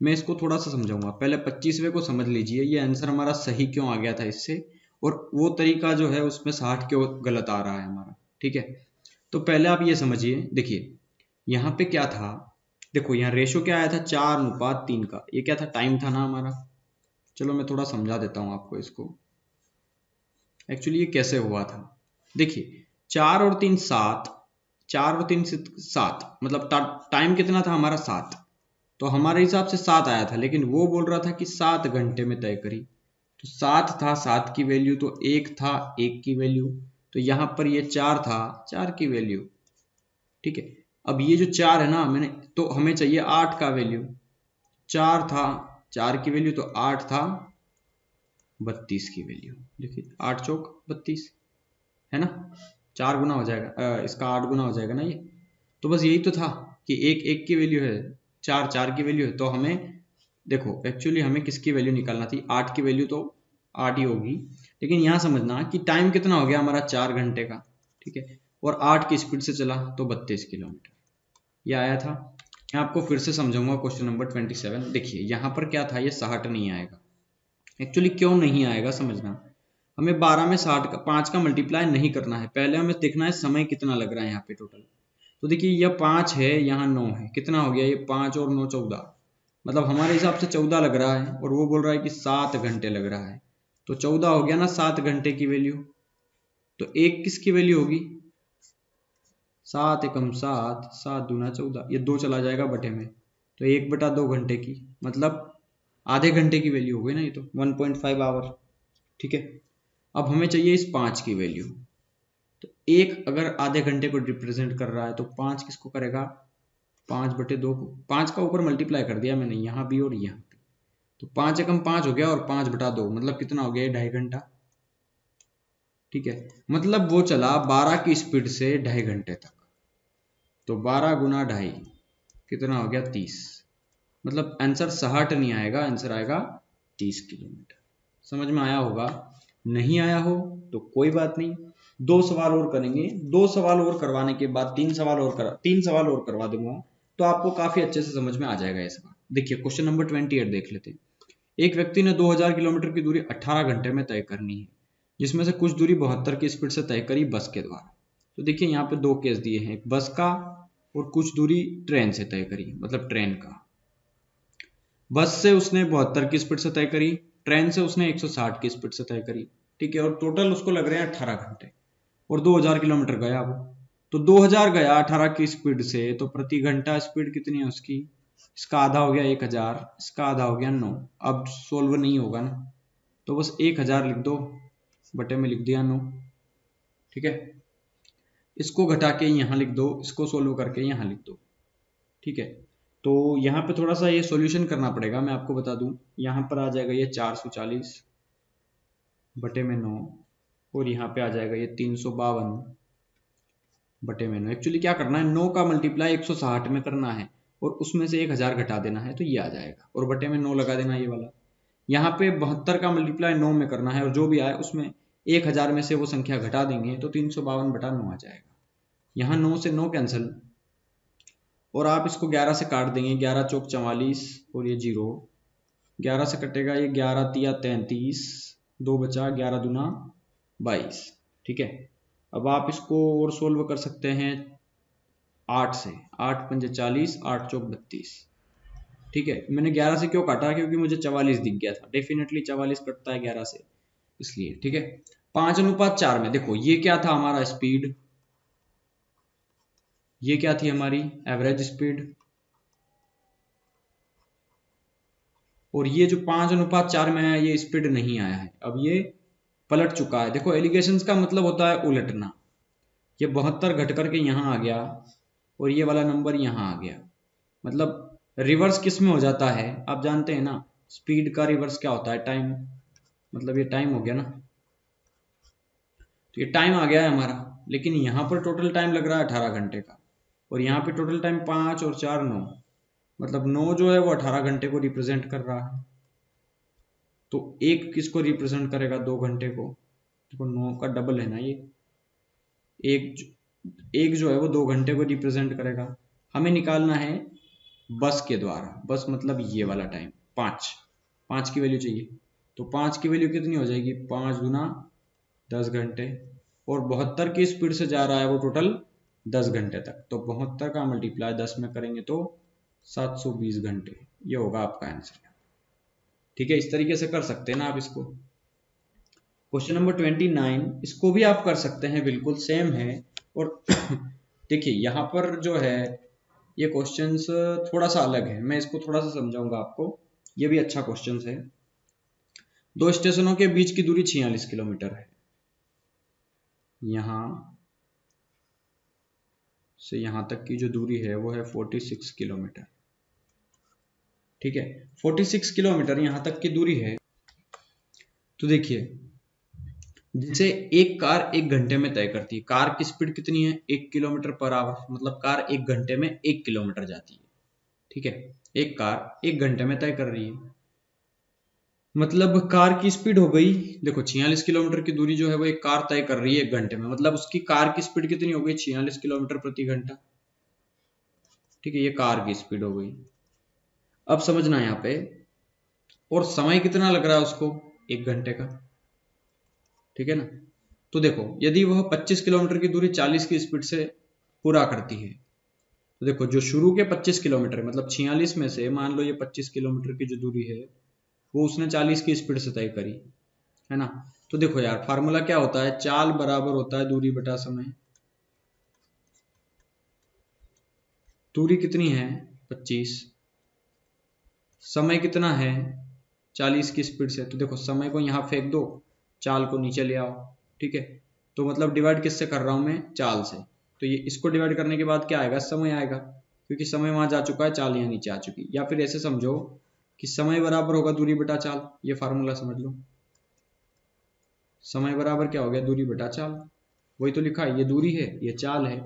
मैं इसको थोड़ा सा समझाऊंगा, पहले 25वें को समझ लीजिए, ये आंसर हमारा सही क्यों आ गया था इससे, और वो तरीका जो है उसमें 60 क्यों गलत आ रहा है हमारा। ठीक है, तो पहले आप ये समझिए, देखिए यहाँ पे क्या था, देखो यहाँ रेशो क्या आया था 4:3 का, ये क्या था, टाइम था ना हमारा। चलो मैं थोड़ा समझा देता हूँ आपको इसको, एक्चुअली ये कैसे हुआ था। देखिए 4 और 3 7, 4 और 3 से 7, मतलब टाइम कितना था हमारा 7, तो हमारे हिसाब से 7 आया था, लेकिन वो बोल रहा था कि 7 घंटे में तय करी, तो 7 था 7 की वैल्यू, तो 1 था 1 की वैल्यू, तो यहाँ पर ये 4 था 4 की वैल्यू। ठीक है, अब ये जो 4 है ना, मैंने तो हमें चाहिए 8 का वैल्यू, 4 था 4 की वैल्यू, तो 8 था 32 की वैल्यू। देखिए 8 चौक 32 है ना, 4 गुना हो जाएगा, इसका 8 गुना हो जाएगा ना ये। तो बस यही तो था कि 1 1 की वैल्यू है, 4 4 की वैल्यू है, तो हमें देखो एक्चुअली हमें किसकी वैल्यू निकालना थी, 8 की वैल्यू, तो 8 ही होगी। लेकिन यहाँ समझना कि टाइम कितना हो गया हमारा 4 घंटे का। ठीक है, और 8 की स्पीड से चला तो 32 किलोमीटर ये आया था। मैं आपको फिर से समझाऊंगा क्वेश्चन नंबर 27। देखिए यहाँ पर क्या था, ये 60 नहीं आएगा। एक्चुअली क्यों नहीं आएगा समझना, हमें 12 में 60 का 5 का मल्टीप्लाई नहीं करना है, पहले हमें देखना है समय कितना लग रहा है यहाँ पे टोटल। तो देखिए यह 5 है, यहाँ 9 है, कितना हो गया ये 5 और 9 14, मतलब हमारे हिसाब से 14 लग रहा है, और वो बोल रहा है कि 7 घंटे लग रहा है, तो 14 हो गया ना 7 घंटे की वैल्यू। तो एक किसकी वैल्यू होगी, 7 एकम 7, 7 दूना 14, ये 2 चला जाएगा बटे में, तो 1/2 घंटे की, मतलब आधे घंटे की वैल्यू हो गई ना ये, तो 1.5 आवर। ठीक है, अब हमें चाहिए इस 5 की वैल्यू, तो एक अगर आधे घंटे को रिप्रेजेंट कर रहा है तो 5 किसको करेगा, 5/2 को, 5 का ऊपर मल्टीप्लाई कर दिया मैंने यहाँ भी और यहाँ भी, तो 5 एकम 5 हो गया, और 5/2 मतलब कितना हो गया, 2.5 घंटा। ठीक है, मतलब वो चला 12 की स्पीड से 2.5 घंटे तक, तो 12 गुना 2.5 कितना हो गया 30, मतलब आंसर 60 नहीं आएगा, आंसर आएगा 30 किलोमीटर। समझ में आया होगा, नहीं आया हो तो कोई बात नहीं, 2 सवाल और करेंगे, 2 सवाल और करवाने के बाद 3 सवाल और करवा दूंगा, तो आपको काफी अच्छे से समझ में आ जाएगा ये सवाल। देखिए क्वेश्चन नंबर 28 देख लेते हैं। एक व्यक्ति ने 2000 किलोमीटर की दूरी 18 घंटे में तय करनी है, जिसमें से कुछ दूरी 72 की स्पीड से तय करी बस के द्वारा। तो देखिए यहाँ पे 2 केस दिए हैं, एक बस का और कुछ दूरी ट्रेन से तय करी, मतलब ट्रेन का। बस से उसने 72 की स्पीड से तय करी, ट्रेन से उसने 160 की स्पीड से तय करी। ठीक है, और टोटल उसको लग रहे हैं 18 घंटे, और 2000 किलोमीटर गया वो, तो 2000 गया 18 की स्पीड से, तो प्रति घंटा स्पीड कितनी है उसकी, इसका आधा हो गया 1000, इसका आधा हो गया 9। अब सोल्व नहीं होगा ना, तो बस 1000 लिख दो, बटे में लिख दिया 9। ठीक है, इसको घटा के यहाँ लिख दो, इसको सोल्व करके यहाँ लिख दो। ठीक है, तो यहाँ पे थोड़ा सा ये सॉल्यूशन करना पड़ेगा, मैं आपको बता दूं, यहाँ पर आ जाएगा ये 440 बटे में 9, और यहाँ पे आ जाएगा ये 352 बटे में 9। एक्चुअली क्या करना है, 9 का मल्टीप्लाई 160 में करना है, और उसमें से 1000 घटा देना है, तो ये आ जाएगा, और बटे में 9 लगा देना ये वाला। यहाँ पे 72 का मल्टीप्लाई 9 में करना है, और जो भी आए उसमें 1000 में से वो संख्या घटा देंगे, तो 352 बटा 9 आ जाएगा। यहाँ 9 से 9 कैंसिल, और आप इसको 11 से काट देंगे, 11 चौक 44, और ये 0, 11 से कटेगा ये, 11 तिया 33, 2 बचा, 11 दूना 22। ठीक है, अब आप इसको और सोल्व कर सकते हैं, 8 से, 8 पंजे 40, 8 चौक 32। ठीक है, मैंने 11 से क्यों काटा, क्योंकि मुझे 44 दिख गया था, डेफिनेटली 44 कटता है 11 से, इसलिए। ठीक है, 5:4 में देखो ये क्या था हमारा स्पीड, ये क्या थी हमारी एवरेज स्पीड, और ये जो 5:4 में है ये स्पीड नहीं आया है, अब ये पलट चुका है। देखो एलिगेशंस का मतलब होता है उलटना, ये 72 घट करके यहाँ आ गया और ये वाला नंबर यहाँ आ गया, मतलब रिवर्स किस में हो जाता है, आप जानते हैं ना, स्पीड का रिवर्स क्या होता है, टाइम, मतलब ये टाइम हो गया ना, तो ये टाइम आ गया है हमारा, लेकिन यहाँ पर टोटल टाइम लग रहा है 18 घंटे का, और यहाँ पे टोटल टाइम 5 और 4 9, मतलब 9 जो है वो 18 घंटे को रिप्रेजेंट कर रहा है। तो एक किसको रिप्रेजेंट करेगा, 2 घंटे को, देखो 9 का डबल है ना ये, एक जो है वो 2 घंटे को रिप्रेजेंट करेगा। हमें निकालना है बस के द्वारा, बस मतलब ये वाला टाइम, 5 की वैल्यू चाहिए, तो 5 की वैल्यू कितनी हो जाएगी, 5 दूना 10 घंटे, और 72 की स्पीड से जा रहा है वो टोटल 10 घंटे तक, तो 72 का मल्टीप्लाई 10 में करेंगे तो 720 घंटे, ये होगा आपका आंसर। ठीक है, इस तरीके से कर सकते हैं ना आप इसको। क्वेश्चन नंबर 29, इसको भी आप कर सकते हैं, बिल्कुल सेम है, और देखिए यहाँ पर जो है ये क्वेश्चंस थोड़ा सा अलग है, मैं इसको थोड़ा सा समझाऊंगा आपको, ये भी अच्छा क्वेश्चन है। दो स्टेशनों के बीच की दूरी 46 किलोमीटर है, यहां से यहां तक की जो दूरी है वो है 46 किलोमीटर। ठीक है, 46 किलोमीटर यहां तक की दूरी है, तो देखिए जिसे एक कार 1 घंटे में तय करती है, कार की स्पीड कितनी है, 1 किलोमीटर पर आवर, मतलब कार 1 घंटे में 1 किलोमीटर जाती है। ठीक है, एक कार 1 घंटे में तय कर रही है, मतलब कार की स्पीड हो गई, देखो 46 किलोमीटर की दूरी जो है वो एक कार तय कर रही है 1 घंटे में, मतलब उसकी कार की स्पीड कितनी हो गई, 46 किलोमीटर प्रति घंटा। ठीक है, ये कार की स्पीड हो गई। अब समझना यहाँ पे, और समय कितना लग रहा है उसको, 1 घंटे का। ठीक है ना, तो देखो यदि वह 25 किलोमीटर की दूरी 40 की स्पीड से पूरा करती है, तो देखो जो शुरू के 25 किलोमीटर मतलब 46 में से मान लो ये 25 किलोमीटर की जो दूरी है वो उसने 40 की स्पीड से तय करी, है ना। तो देखो यार फार्मूला क्या होता है, चाल बराबर होता है दूरी बटा समय, दूरी कितनी है 25, समय कितना है 40 की स्पीड से, तो देखो समय को यहाँ फेंक दो, चाल को नीचे ले आओ। ठीक है, तो मतलब डिवाइड किससे कर रहा हूं मैं, चाल से, तो ये इसको डिवाइड करने के बाद क्या आएगा, समय आएगा, क्योंकि समय वहां जा चुका है, चाल यहाँ नीचे आ चुकी, या फिर ऐसे समझो कि समय बराबर होगा दूरी बटा चाल, ये फार्मूला समझ लो, समय बराबर क्या हो गया, दूरी बटा चाल, वही तो लिखा है, ये दूरी है ये चाल है,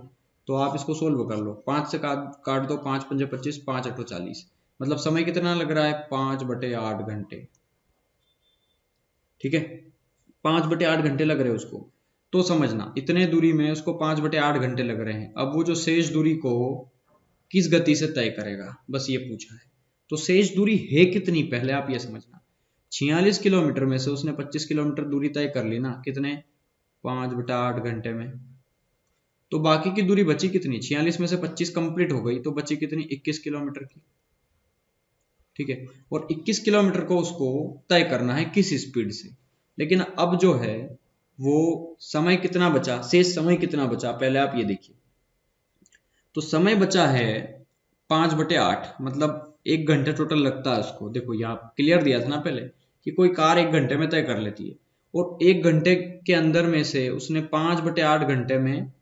तो आप इसको सोल्व कर लो, 5 से काट दो, 5 पंजे 25, 5 अठो 40, मतलब समय कितना लग रहा है 5/8 घंटे। ठीक है, 5/8 घंटे लग रहे हैं उसको, तो समझना इतने दूरी में उसको 5/8 घंटे लग रहे हैं, अब वो जो शेष दूरी को किस गति से तय करेगा, बस ये पूछा है। तो शेष दूरी है कितनी, पहले आप ये समझना, 46 किलोमीटर में से उसने 25 किलोमीटर दूरी तय कर ली ना, कितने 5/8 घंटे में, तो बाकी की दूरी बची कितनी, 46 में से 25 कंप्लीट हो गई, तो बची कितनी 21 किलोमीटर की। ठीक है, और 21 किलोमीटर को उसको तय करना है किस स्पीड से, लेकिन अब जो है वो समय कितना बचा, शेष समय कितना बचा, पहले आप ये देखिए, तो समय बचा है 5/8, मतलब 1 घंटे टोटल लगता है उसको, देखो यहाँ क्लियर दिया था ना पहले कि कोई कार 1 घंटे में तय कर लेती है, और 1 घंटे के अंदर में से उसने 5/8 घंटे में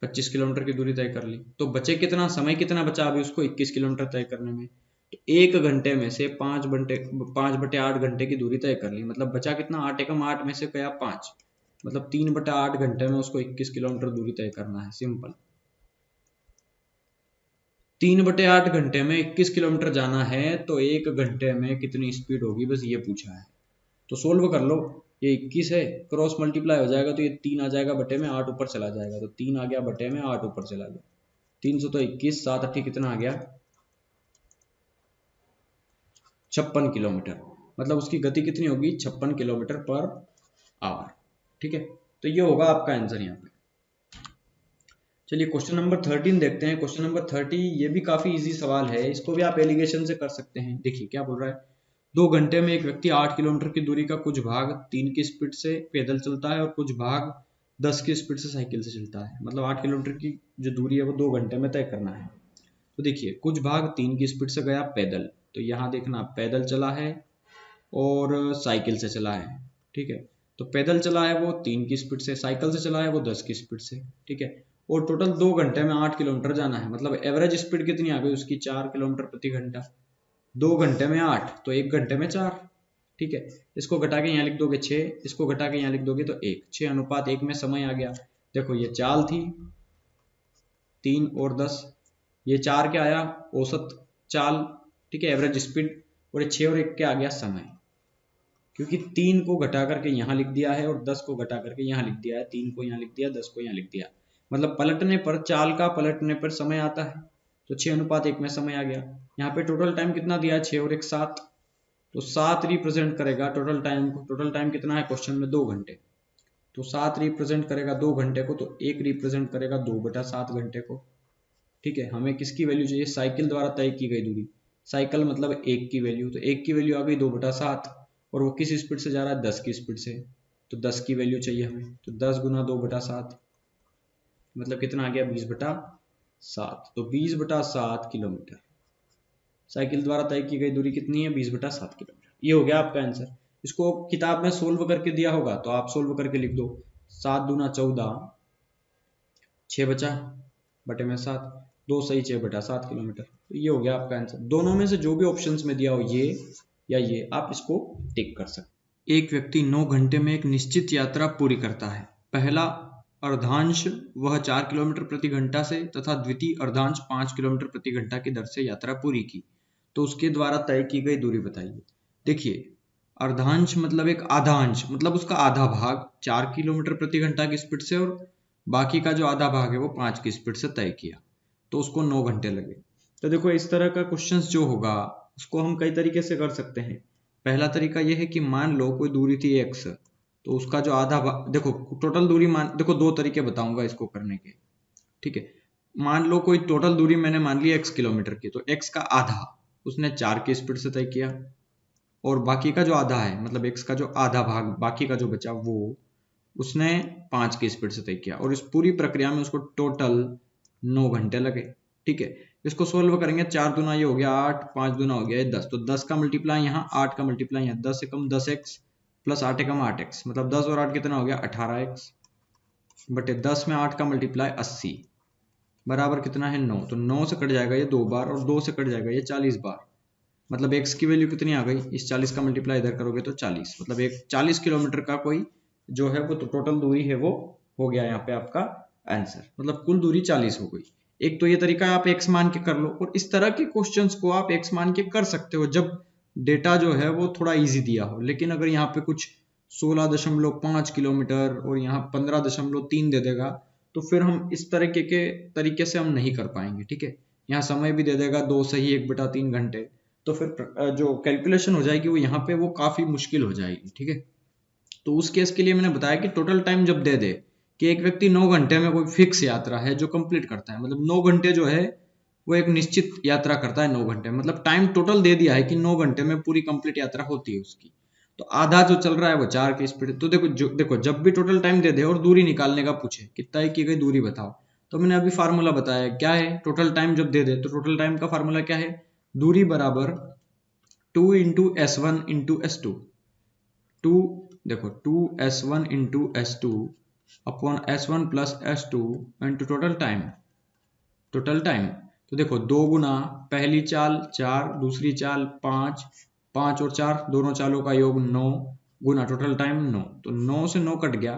25 किलोमीटर की दूरी तय कर ली, तो बचे कितना, समय कितना बचा अभी उसको 21 किलोमीटर तय करने में, तो 1 घंटे में से 5/8 घंटे की दूरी तय कर ली, मतलब बचा कितना, 8 एकम 8 में से गया 5, मतलब 3/8 घंटे में उसको 21 किलोमीटर दूरी तय करना है, सिंपल। 3/8 घंटे में 21 किलोमीटर जाना है, तो 1 घंटे में कितनी स्पीड होगी, बस ये पूछा है, तो सोल्व कर लो, ये 21 है, क्रॉस मल्टीप्लाई हो जाएगा तो ये 3 आ जाएगा बटे में, 8 ऊपर चला जाएगा, तो 3 आ गया बटे में, 8 ऊपर चला गया, 300 तो 21, 7 8 कितना आ गया 56 किलोमीटर, मतलब उसकी गति कितनी होगी 56 किलोमीटर पर आवर। ठीक है, तो ये होगा आपका आंसर यहाँ पे। चलिए क्वेश्चन नंबर 13 देखते हैं। क्वेश्चन नंबर 30 ये भी काफी इजी सवाल है, इसको भी आप एलिगेशन से कर सकते हैं। देखिए क्या बोल रहा है, 2 घंटे में एक व्यक्ति 8 किलोमीटर की दूरी का कुछ भाग 3 की स्पीड से पैदल चलता है और कुछ भाग 10 की स्पीड से साइकिल से चलता है। मतलब 8 किलोमीटर की जो दूरी है वो 2 घंटे में तय करना है। तो देखिए कुछ भाग 3 की स्पीड से गया पैदल, तो यहाँ देखना पैदल चला है और साइकिल से चला है, ठीक है। तो पैदल चला है वो 3 की स्पीड से, साइकिल से चला है वो 10 की स्पीड से, ठीक है। और टोटल 2 घंटे में 8 किलोमीटर जाना है, मतलब एवरेज स्पीड कितनी आ गई उसकी, 4 किलोमीटर प्रति घंटा। 2 घंटे में 8 तो 1 घंटे में 4, ठीक है। इसको घटा के यहाँ लिख दोगे 6, इसको घटा के यहाँ लिख दोगे तो 1, 6:1 में समय आ गया। देखो ये चाल थी 3 और 10, ये 4 क्या आया औसत चाल, ठीक है, एवरेज स्पीड, और ये 6 और 1 क्या आ गया समय। क्योंकि 3 को घटा करके यहाँ लिख दिया है और 10 को घटा करके यहाँ लिख दिया है, 3 को यहाँ लिख दिया, 10 को यहाँ लिख दिया, मतलब पलटने पर, चाल का पलटने पर समय आता है। तो 6:1 में समय आ गया। यहाँ पे टोटल टाइम कितना दिया है, 6 और 1 7, तो 7 रिप्रेजेंट करेगा टोटल टाइम को। टोटल टाइम कितना है क्वेश्चन में, 2 घंटे, तो 7 रिप्रेजेंट करेगा 2 घंटे को, तो 1 रिप्रेजेंट करेगा 2/7 घंटे को, ठीक है। हमें किसकी वैल्यू चाहिए, साइकिल द्वारा तय की गई दूरी, साइकिल मतलब 1 की वैल्यू, तो 1 की वैल्यू आ गई 2/7, और वो किस स्पीड से जा रहा है, 10 की स्पीड से, तो 10 की वैल्यू चाहिए हमें। तो 10 गुना 2/7 मतलब कितना आ गया, 20/7, तो 20/7 किलोमीटर साइकिल द्वारा तय की गई दूरी कितनी है, 20/7 किलोमीटर। ये हो गया आपका आंसर। इसको किताब में सोल्व करके दिया होगा तो आप सोल्व करके लिख दो, 7 दूना 14, 6 बचा बटे में 7, 2 सही 6/7 किलोमीटर। तो ये हो गया आपका आंसर। दोनों में से जो भी ऑप्शंस में दिया हो ये या ये, आप इसको टिक कर सकते। एक व्यक्ति 9 घंटे में एक निश्चित यात्रा पूरी करता है। पहला अर्धांश वह 4 किलोमीटर प्रति घंटा से तथा द्वितीय अर्धांश 5 किलोमीटर प्रति घंटा की दर से यात्रा पूरी की, तो उसके द्वारा तय की गई दूरी बताइए। देखिए अर्धांश मतलब एक आधा अंश, मतलब उसका आधा भाग 4 किलोमीटर प्रति घंटा की स्पीड से और बाकी का जो आधा भाग है वो 5 की स्पीड से तय किया, तो उसको 9 घंटे लगे। तो देखो इस तरह का क्वेश्चंस जो होगा उसको हम कई तरीके से कर सकते हैं। पहला तरीका यह है कि मान लो कोई दूरी थी x, तो उसका जो आधा भाग, देखो टोटल दूरी मान, देखो 2 तरीके बताऊंगा इसको करने के, ठीक है। मान लो कोई टोटल दूरी मैंने मान ली x किलोमीटर की, तो x का आधा उसने 4 की स्पीड से तय किया, और बाकी का जो आधा है मतलब x का जो आधा भाग बाकी का जो बचा वो उसने 5 की स्पीड से तय किया, और इस पूरी प्रक्रिया में उसको टोटल 9 घंटे लगे, ठीक है। इसको सोल्व करेंगे, 4 दूना ये हो गया 8, 5 दूना हो गया 10, तो 10 का मल्टीप्लाई यहाँ, 8 का मल्टीप्लाई यहाँ, 10 से कम 10x प्लस 8 कम 8x, मतलब 10 और 8 कितना हो गया 18x, बटे 10 में 8 का मल्टीप्लाई 80 बराबर कितना है 9, तो 9 से कट जाएगा ये 2 बार और 2 से कट जाएगा ये 40 बार, मतलब x की वैल्यू कितनी आ गई, इस 40 का मल्टीप्लाई इधर करोगे तो 40, मतलब एक 40 किलोमीटर का कोई जो है वो तो टोटल दूरी है वो हो गया यहाँ पे आपका आंसर, मतलब कुल दूरी 40 हो गई। एक तो ये तरीका आप x मान के कर लो, और इस तरह के क्वेश्चंस को आप x मान के कर सकते हो जब डेटा जो है वो थोड़ा इजी दिया हो। लेकिन अगर यहाँ पे कुछ 16.5 किलोमीटर और यहाँ 15.3 दे देगा तो फिर हम इस तरीके से हम नहीं कर पाएंगे, ठीक है। यहाँ समय भी दे देगा 2 सही 1/3 घंटे, तो फिर जो कैलकुलेशन हो जाएगी वो यहाँ पे वो काफी मुश्किल हो जाएगी, ठीक है। तो उस केस के लिए मैंने बताया कि टोटल टाइम जब दे दे कि एक व्यक्ति 9 घंटे में कोई फिक्स यात्रा है जो कंप्लीट करता है, मतलब 9 घंटे जो है वो एक निश्चित यात्रा करता है 9 घंटे, मतलब टाइम टोटल दे दिया है कि 9 घंटे में पूरी कंप्लीट यात्रा होती है उसकी, तो आधा जो चल रहा है वो 4 की स्पीड। तो देखो जब भी टोटल टाइम दे दे और दूरी निकालने का पूछे कितना की गई दूरी बताओ, तो मैंने अभी फार्मूला बताया क्या है, टोटल टाइम जब दे दे तो टोटल टाइम का फार्मूला क्या है, दूरी बराबर 2 इंटू S1 इंटू S2, 2 देखो 2S1 into S2 upon S1 plus S2 into total time, total time. तो देखो 2 गुना पहली चाल 4, दूसरी चाल 5, 5 और 4 दोनों चालों का योग 9 गुना टोटल टाइम 9, तो 9 से 9 कट गया,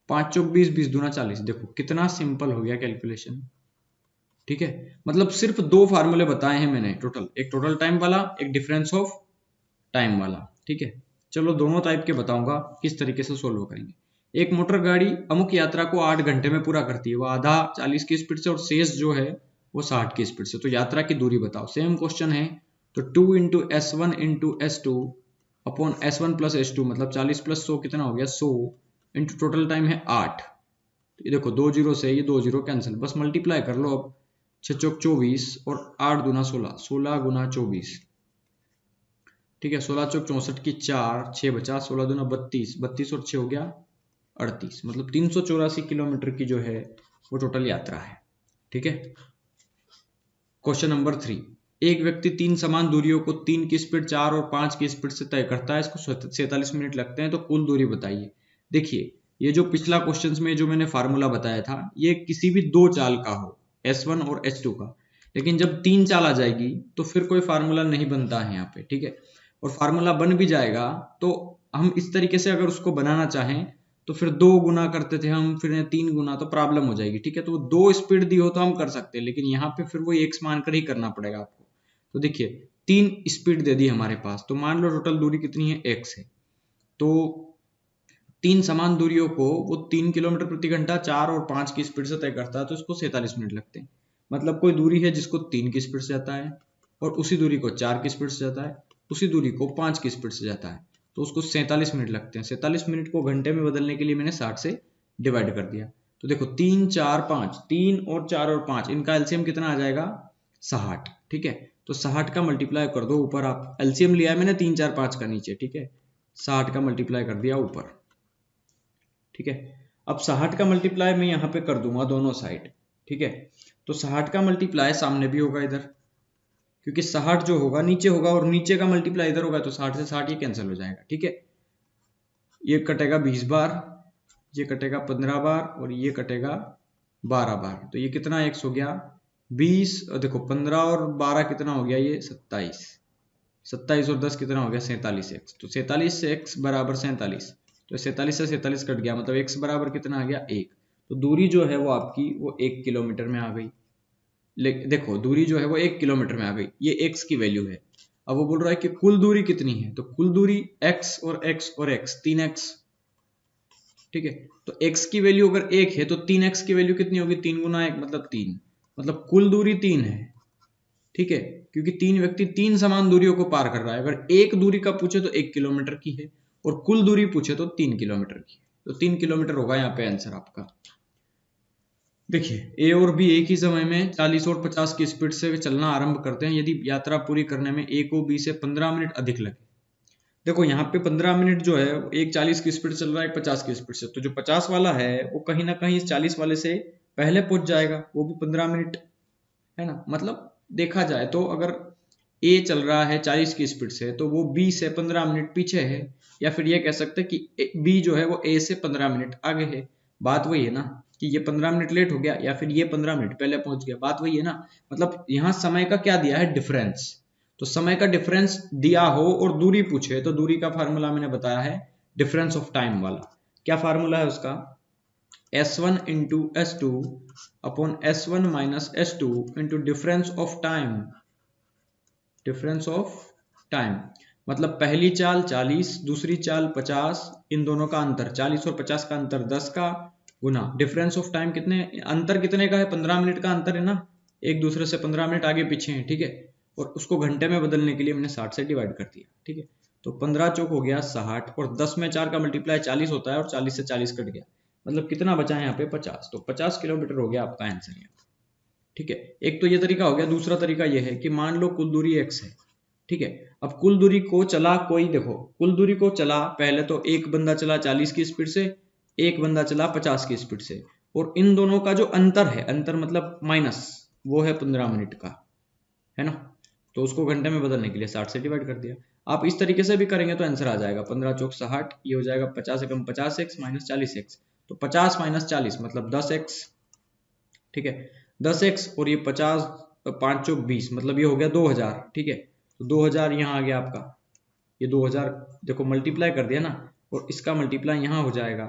5 चौक 20, 20 दूना 40। देखो कितना सिंपल हो गया कैलकुलेशन, ठीक है। मतलब सिर्फ 2 फार्मूले बताए हैं मैंने टोटल, एक टोटल टाइम वाला, एक डिफरेंस ऑफ टाइम वाला, ठीक है। चलो दोनों टाइप के बताऊंगा किस तरीके से सोल्व करेंगे। एक मोटर गाड़ी अमुक यात्रा को 8 घंटे में पूरा करती है, वो आधा 40 की स्पीड से और शेष जो है वो 60 की स्पीड से, तो यात्रा की दूरी बताओ। सेम क्वेश्चन है, तो 2 into S1 into S2 upon S1 plus S2, मतलब 40 प्लस 100 कितना हो गया 100 इंटू टोटल टाइम है 8, तो ये देखो 2 जीरो से ये 2 जीरो कैंसिल, बस मल्टीप्लाई कर लो अब। 6 चौक 24 और 8 दूना 16, 16 गुना 24, ठीक है। 16 चौक 64 की 4, 6 बचा, 16 दूना 32, 32 और 6 हो गया 38, मतलब 384 किलोमीटर की जो है वो टोटल यात्रा है, ठीक है। क्वेश्चन नंबर 3, एक व्यक्ति 3 समान दूरियों को 3 की स्पीड, 4 और 5 की स्पीड से तय करता है, इसको 47 मिनट लगते हैं, तो कुल दूरी बताइए। देखिए ये जो पिछला क्वेश्चन में जो मैंने फार्मूला बताया था, ये किसी भी दो चाल का हो, S1 और S2 का, लेकिन जब 3 चाल आ जाएगी तो फिर कोई फार्मूला नहीं बनता है यहाँ पे, ठीक है। और फार्मूला बन भी जाएगा तो हम इस तरीके से अगर उसको बनाना चाहें तो फिर 2 गुना करते थे हम, फिर 3 गुना, तो प्रॉब्लम हो जाएगी, ठीक है। तो 2 स्पीड दी हो तो हम कर सकते हैं, लेकिन यहाँ पे फिर वो x मानकर ही करना पड़ेगा आपको। तो देखिए 3 स्पीड दे दी हमारे पास, तो मान लो टोटल दूरी कितनी है, x है। तो 3 समान दूरियों को वो 3 किलोमीटर प्रति घंटा, 4 और 5 की स्पीड से तय करता है, तो इसको 47 मिनट लगते हैं। मतलब कोई दूरी है जिसको 3 की स्पीड से जाता है, और उसी दूरी को 4 की स्पीड से जाता है, उसी दूरी को 5 की स्पीड से जाता है, तो उसको 47 मिनट लगते हैं। 47 मिनट को घंटे में बदलने के लिए मैंने 60 से डिवाइड कर दिया। तो देखो 3 4 5, 3 और 4 और 5, इनका एलसीएम कितना आ जाएगा, 60, ठीक है। तो 60 का मल्टीप्लाई कर दो ऊपर, आप एलसीएम लिया है मैंने 3 4 5 का नीचे, ठीक है। 60 का मल्टीप्लाई कर दिया ऊपर, ठीक है। अब 60 का मल्टीप्लाई मैं यहाँ पे कर दूंगा दोनों साइड, ठीक है। तो 60 का मल्टीप्लाई सामने भी होगा इधर, क्योंकि 60 जो होगा नीचे होगा और नीचे का मल्टीप्लाई इधर होगा, तो 60 से 60 ये कैंसिल हो जाएगा, ठीक है। ये कटेगा 20 बार, ये कटेगा 15 बार, और ये कटेगा 12 बार, तो ये कितना x हो गया 20, और देखो 15 और 12 कितना हो गया, ये 27, 27 और 10 कितना हो गया 47x, तो 47 से x बराबर 47, तो 47 से 47 कट गया, मतलब x बराबर कितना आ गया 1। तो दूरी जो है वो आपकी वो 1 किलोमीटर में आ गई। देखो दूरी जो है वो 1 किलोमीटर में आ गई, ये x की वैल्यू है। अब वो बोल रहा है कि कुल दूरी कितनी है, तो कुल दूरी x और x और x 3x, ठीक है। तो x की वैल्यू अगर 1 है तो 3x की वैल्यू कितनी होगी, 3 गुना 1 मतलब 3, मतलब कुल दूरी 3 है, ठीक है। क्योंकि 3 व्यक्ति 3 समान दूरियों को पार कर रहा है, अगर एक दूरी का पूछे तो 1 किलोमीटर की है, और कुल दूरी पूछे तो 3 किलोमीटर की है, तो 3 किलोमीटर होगा यहाँ पे आंसर आपका। देखिए ए और बी एक ही समय में 40 और 50 की स्पीड से चलना आरंभ करते हैं, यदि यात्रा पूरी करने में ए को बी से 15 मिनट अधिक लगे। देखो यहाँ पे 15 मिनट जो है एक 40 की स्पीड चल रहा है, एक 50 की स्पीड से, तो जो 50 वाला है वो कहीं ना कहीं इस 40 वाले से पहले पहुंच जाएगा, वो भी 15 मिनट, है ना। मतलब देखा जाए तो अगर ए चल रहा है 40 की स्पीड से, तो वो बी से 15 मिनट पीछे है, या फिर ये कह सकते हैं कि बी जो है वो ए से 15 मिनट आगे है। बात वही है ना कि ये 15 मिनट लेट हो गया, या फिर ये 15 मिनट पहले पहुंच गया, बात वही है ना। मतलब यहाँ समय का क्या दिया है, डिफरेंस। तो समय का डिफरेंस दिया हो और दूरी पूछे, तो दूरी का फार्मूला मैंने बताया है डिफरेंस ऑफ टाइम वाला। क्या फार्मूला है उसका, S1 into S2 upon S1 minus S2 into difference of time, difference of time. मतलब पहली चाल 40, दूसरी चाल 50, इन दोनों का अंतर 40 और 50 का अंतर 10 का गुना डिफरेंस ऑफ टाइम, कितने अंतर कितने का है, 15 मिनट का अंतर है ना, एक दूसरे से 15 मिनट आगे पीछे हैं, ठीक है। और उसको घंटे में बदलने के लिए मैंने 60 से डिवाइड कर दिया, ठीक है। तो 15 चौक हो गया 60, और 10 में 4 का मल्टीप्लाई 40 होता है, और 40 से 40 कट गया, मतलब कितना बचा है यहाँ पे 50, तो 50 किलोमीटर हो गया आपका आंसर यहाँ, ठीक है। एक तो ये तरीका हो गया, दूसरा तरीका ये है कि मान लो कुल दूरी x है, ठीक है। अब कुल दूरी को चला कोई, देखो कुल दूरी को चला पहले तो एक बंदा चला 40 की स्पीड से, एक बंदा चला 50 की स्पीड से, और इन दोनों का जो अंतर है, अंतर मतलब माइनस, वो है 15 मिनट का, है ना। तो उसको घंटे में बदलने के लिए 60 से डिवाइड कर दिया। आप इस तरीके से भी करेंगे तो आंसर आ जाएगा 15 चौक 60, ये हो जाएगा 50 एकम 50x माइनस 40x, तो 50 माइनस 40 मतलब 10x, ठीक है। 10x, और ये 50 5 चौक 20, मतलब ये हो गया 2000, ठीक है। तो 2000 यहाँ आ गया आपका, ये 2000 देखो मल्टीप्लाई कर दिया ना, और इसका मल्टीप्लाई यहाँ हो जाएगा,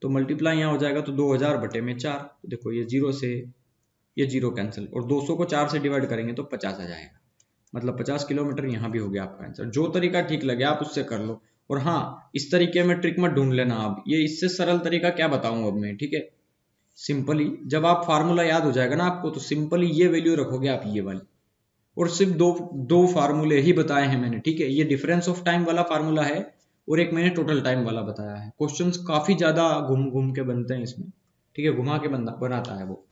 तो मल्टीप्लाई यहाँ हो जाएगा, तो 2000 बटे में 4, तो देखो ये 0 से ये 0 कैंसिल, और 200 को 4 से डिवाइड करेंगे तो 50 आ जाएगा, मतलब 50 किलोमीटर यहाँ भी हो गया आपका आंसर। जो तरीका ठीक लगे आप उससे कर लो, और हाँ इस तरीके में ट्रिक मत ढूंढ लेना, अब ये इससे सरल तरीका क्या बताऊं अब मैं, ठीक है। सिंपली जब आप फार्मूला याद हो जाएगा ना आपको, तो सिंपली ये वैल्यू रखोगे आप, ये वाली, और सिर्फ दो फार्मूले ही बताए हैं मैंने, ठीक है। ये डिफरेंस ऑफ टाइम वाला फार्मूला है, और एक मैंने टोटल टाइम वाला बताया है। क्वेश्चंस काफी ज्यादा घूम घूम के बनते हैं इसमें, ठीक है, घुमा के बनाता है वो।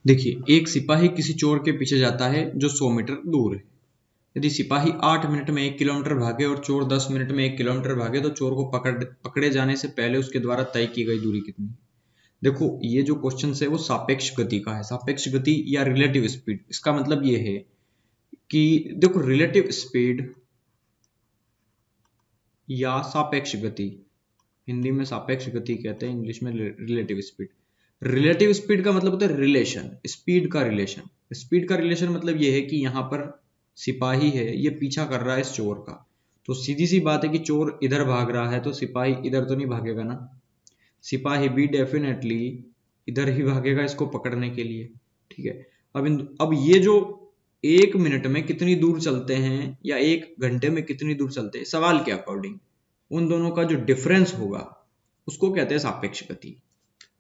देखिए, एक सिपाही किसी चोर के पीछे जाता है जो 100 मीटर दूर है। यदि सिपाही 8 मिनट में 1 किलोमीटर भागे और चोर 10 मिनट में 1 किलोमीटर भागे तो चोर को पकड़े जाने से पहले उसके द्वारा तय की गई दूरी कितनी है? देखो, ये जो क्वेश्चन है वो सापेक्ष गति का है। सापेक्ष गति या रिलेटिव स्पीड, इसका मतलब ये है कि देखो, रिलेटिव स्पीड या सापेक्ष गति, हिंदी में सापेक्ष गति कहते हैं, इंग्लिश में रिलेटिव स्पीड। रिलेटिव स्पीड का मतलब होता है रिलेशन, स्पीड का रिलेशन। स्पीड का रिलेशन मतलब ये है कि यहाँ पर सिपाही है, ये पीछा कर रहा है इस चोर का, तो सीधी सी बात है कि चोर इधर भाग रहा है तो सिपाही इधर तो नहीं भागेगा ना, सिपाही भी डेफिनेटली इधर ही भागेगा इसको पकड़ने के लिए। ठीक है, अब ये जो 1 मिनट में कितनी दूर चलते हैं या 1 घंटे में कितनी दूर चलते हैं, सवाल के अकॉर्डिंग उन दोनों का जो डिफरेंस होगा उसको कहते हैं सापेक्ष गति।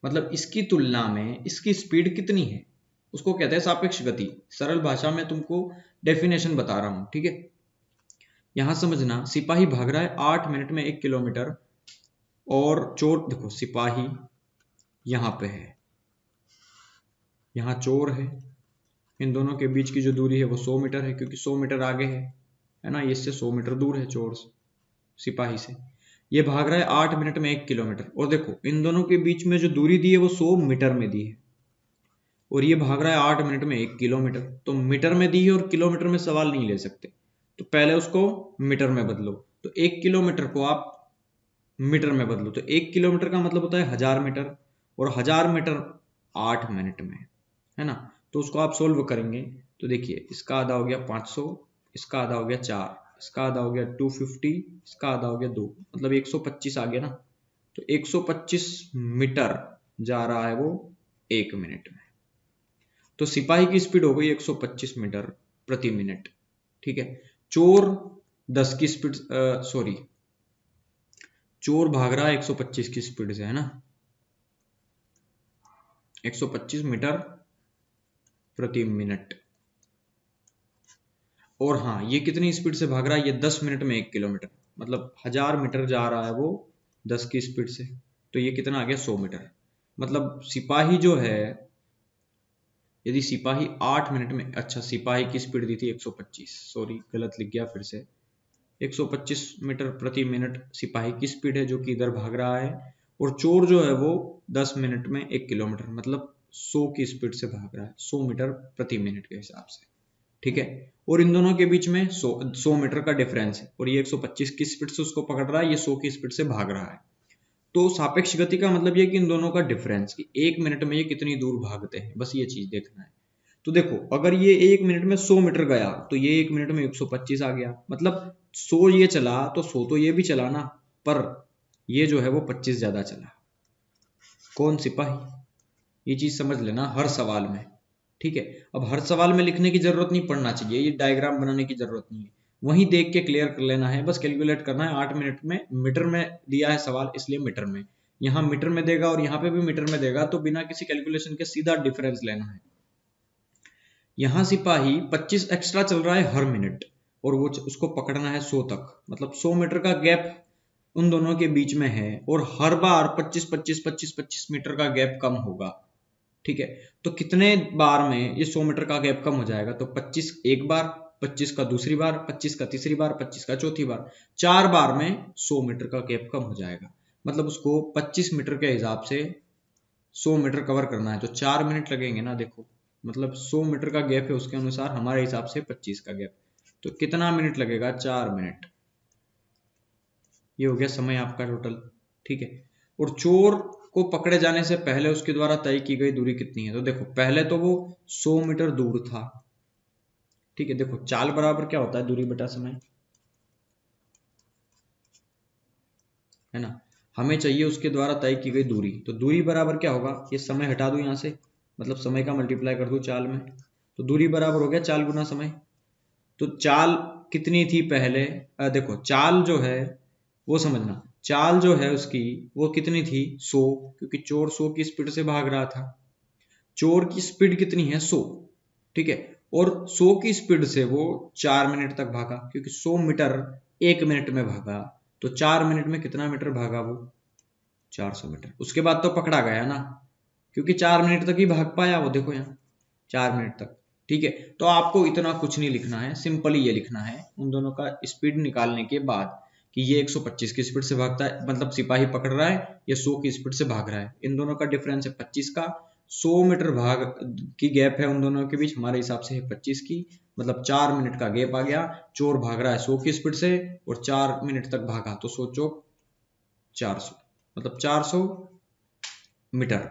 मतलब इसकी तुलना में इसकी स्पीड कितनी है उसको कहते हैं सापेक्ष गति। सरल भाषा में तुमको डेफिनेशन बता रहा हूं, ठीक है। यहां समझना, सिपाही भाग रहा है 8 मिनट में 1 किलोमीटर और चोर, देखो सिपाही यहां पे है, यहां चोर है, इन दोनों के बीच की जो दूरी है वो 100 मीटर है, क्योंकि 100 मीटर आगे है ना, इससे 100 मीटर दूर है चोर सिपाही से। ये भाग रहा है 8 मिनट में 1 किलोमीटर, और देखो इन दोनों के बीच में जो दूरी दी है वो 100 मीटर में दी है, और ये भाग रहा है 8 मिनट में 1 किलोमीटर। तो मीटर में दी है और किलोमीटर में सवाल नहीं ले सकते, तो पहले उसको मीटर में बदलो। तो 1 किलोमीटर को आप मीटर में बदलो तो 1 किलोमीटर का मतलब होता है 1000 मीटर, और 1000 मीटर 8 मिनट में, है ना। तो उसको आप सोल्व करेंगे तो देखिए, इसका आधा हो गया 500, इसका आधा हो गया 4, इसका आधा हो गया 250, इसका आधा हो गया 2, मतलब 125 आ गया ना। तो 125 मीटर जा रहा है वो 1 मिनट में। तो सिपाही की स्पीड हो गई 125 मीटर प्रति मिनट, ठीक है। चोर 10 की स्पीड, सॉरी, चोर भाग रहा है 125 की स्पीड से, है ना, 125 मीटर प्रति मिनट। और हाँ, ये कितनी स्पीड से भाग रहा है, ये 10 मिनट में 1 किलोमीटर, मतलब 1000 मीटर जा रहा है वो 10 की स्पीड से, तो ये कितना आ गया 100 मीटर। मतलब सिपाही जो है, यदि सिपाही 8 मिनट में, अच्छा सिपाही की स्पीड दी थी 125, सॉरी गलत लिख गया फिर से, 125 मीटर प्रति मिनट सिपाही की स्पीड है जो कि इधर भाग रहा है, और चोर जो है वो 10 मिनट में 1 किलोमीटर, मतलब 100 की स्पीड से भाग रहा है, 100 मीटर प्रति मिनट के हिसाब से, ठीक है। और इन दोनों के बीच में 100 मीटर का डिफरेंस है, और ये 125 की स्पीड से उसको पकड़ रहा है, ये 100 की स्पीड से भाग रहा है। तो सापेक्ष गति का मतलब ये कि इन दोनों का डिफरेंस, कि 1 मिनट में ये कितनी दूर भागते हैं, बस ये चीज देखना है। तो देखो, अगर ये 1 मिनट में 100 मीटर गया तो ये 1 मिनट में 125 आ गया, मतलब 100 ये चला तो 100 तो ये भी चला ना, पर ये जो है वो 25 ज्यादा चला। कौन? सिपाही। ये चीज समझ लेना हर सवाल में, ठीक है। अब हर सवाल में लिखने की जरूरत नहीं पड़ना चाहिए, ये डायग्राम बनाने की जरूरत नहीं है, वहीं देख के क्लियर कर लेना है, बस कैलकुलेट करना है। 8 मिनट में मीटर में दिया है सवाल, इसलिए मीटर में, यहाँ मीटर में देगा और यहाँ पे भी मीटर में देगा, तो बिना किसी कैलकुलेशन के सीधा डिफरेंस लेना है। यहाँ सिपाही 25 एक्स्ट्रा चल रहा है हर मिनट, और वो उसको पकड़ना है 100 तक, मतलब 100 मीटर का गैप उन दोनों के बीच में है, और हर बार 25-25-25-25 मीटर का गैप कम होगा, ठीक है। तो कितने बार में ये 100 मीटर का गैप कम हो जाएगा, तो 25 एक बार, 25 का दूसरी बार, 25 का तीसरी बार, 25 का चौथी बार, 4 बार में 100 मीटर का गैप कम हो जाएगा। मतलब उसको 25 मीटर के हिसाब से 100 मीटर कवर करना है, तो 4 मिनट लगेंगे ना। देखो, मतलब 100 मीटर का गैप है, उसके अनुसार हमारे हिसाब से 25 का गैप, तो कितना मिनट लगेगा? 4 मिनट। ये हो गया समय आपका टोटल, ठीक है। और चोर को पकड़े जाने से पहले उसके द्वारा तय की गई दूरी कितनी है? तो देखो, पहले तो वो 100 मीटर दूर था, ठीक है। देखो, चाल बराबर क्या होता है? दूरी बटा समय, है ना। हमें चाहिए उसके द्वारा तय की गई दूरी, तो दूरी बराबर क्या होगा? ये समय हटा दूं यहां से, मतलब समय का मल्टीप्लाई कर दूं चाल में, तो दूरी बराबर हो गया चाल गुना समय। तो चाल कितनी थी पहले? देखो, चाल जो है वो समझना, चाल जो है उसकी वो कितनी थी? 100, क्योंकि चोर 100 की स्पीड से भाग रहा था। चोर की स्पीड कितनी है? 100, ठीक है। और 100 की स्पीड से वो 4 मिनट तक भागा, क्योंकि 100 मीटर 1 मिनट में भागा, तो 4 मिनट में कितना मीटर भागा वो? 400 मीटर। उसके बाद तो पकड़ा गया ना, क्योंकि 4 मिनट तक ही भाग पाया वो, देखो यहाँ 4 मिनट तक। ठीक है, तो आपको इतना कुछ नहीं लिखना है, सिंपली ये लिखना है उन दोनों का स्पीड निकालने के बाद कि ये 125 की स्पीड से भागता है, मतलब सिपाही पकड़ रहा है, ये 100 की स्पीड से भाग रहा है। इन दोनों का डिफरेंस है 25 का, 100 मीटर भाग की गैप है उन दोनों के बीच, हमारे हिसाब से है 25 की, मतलब 4 मिनट का गैप आ गया। चोर भाग रहा है 100 की स्पीड से और 4 मिनट तक भागा, तो 100 चौक 400, मतलब 400 मीटर।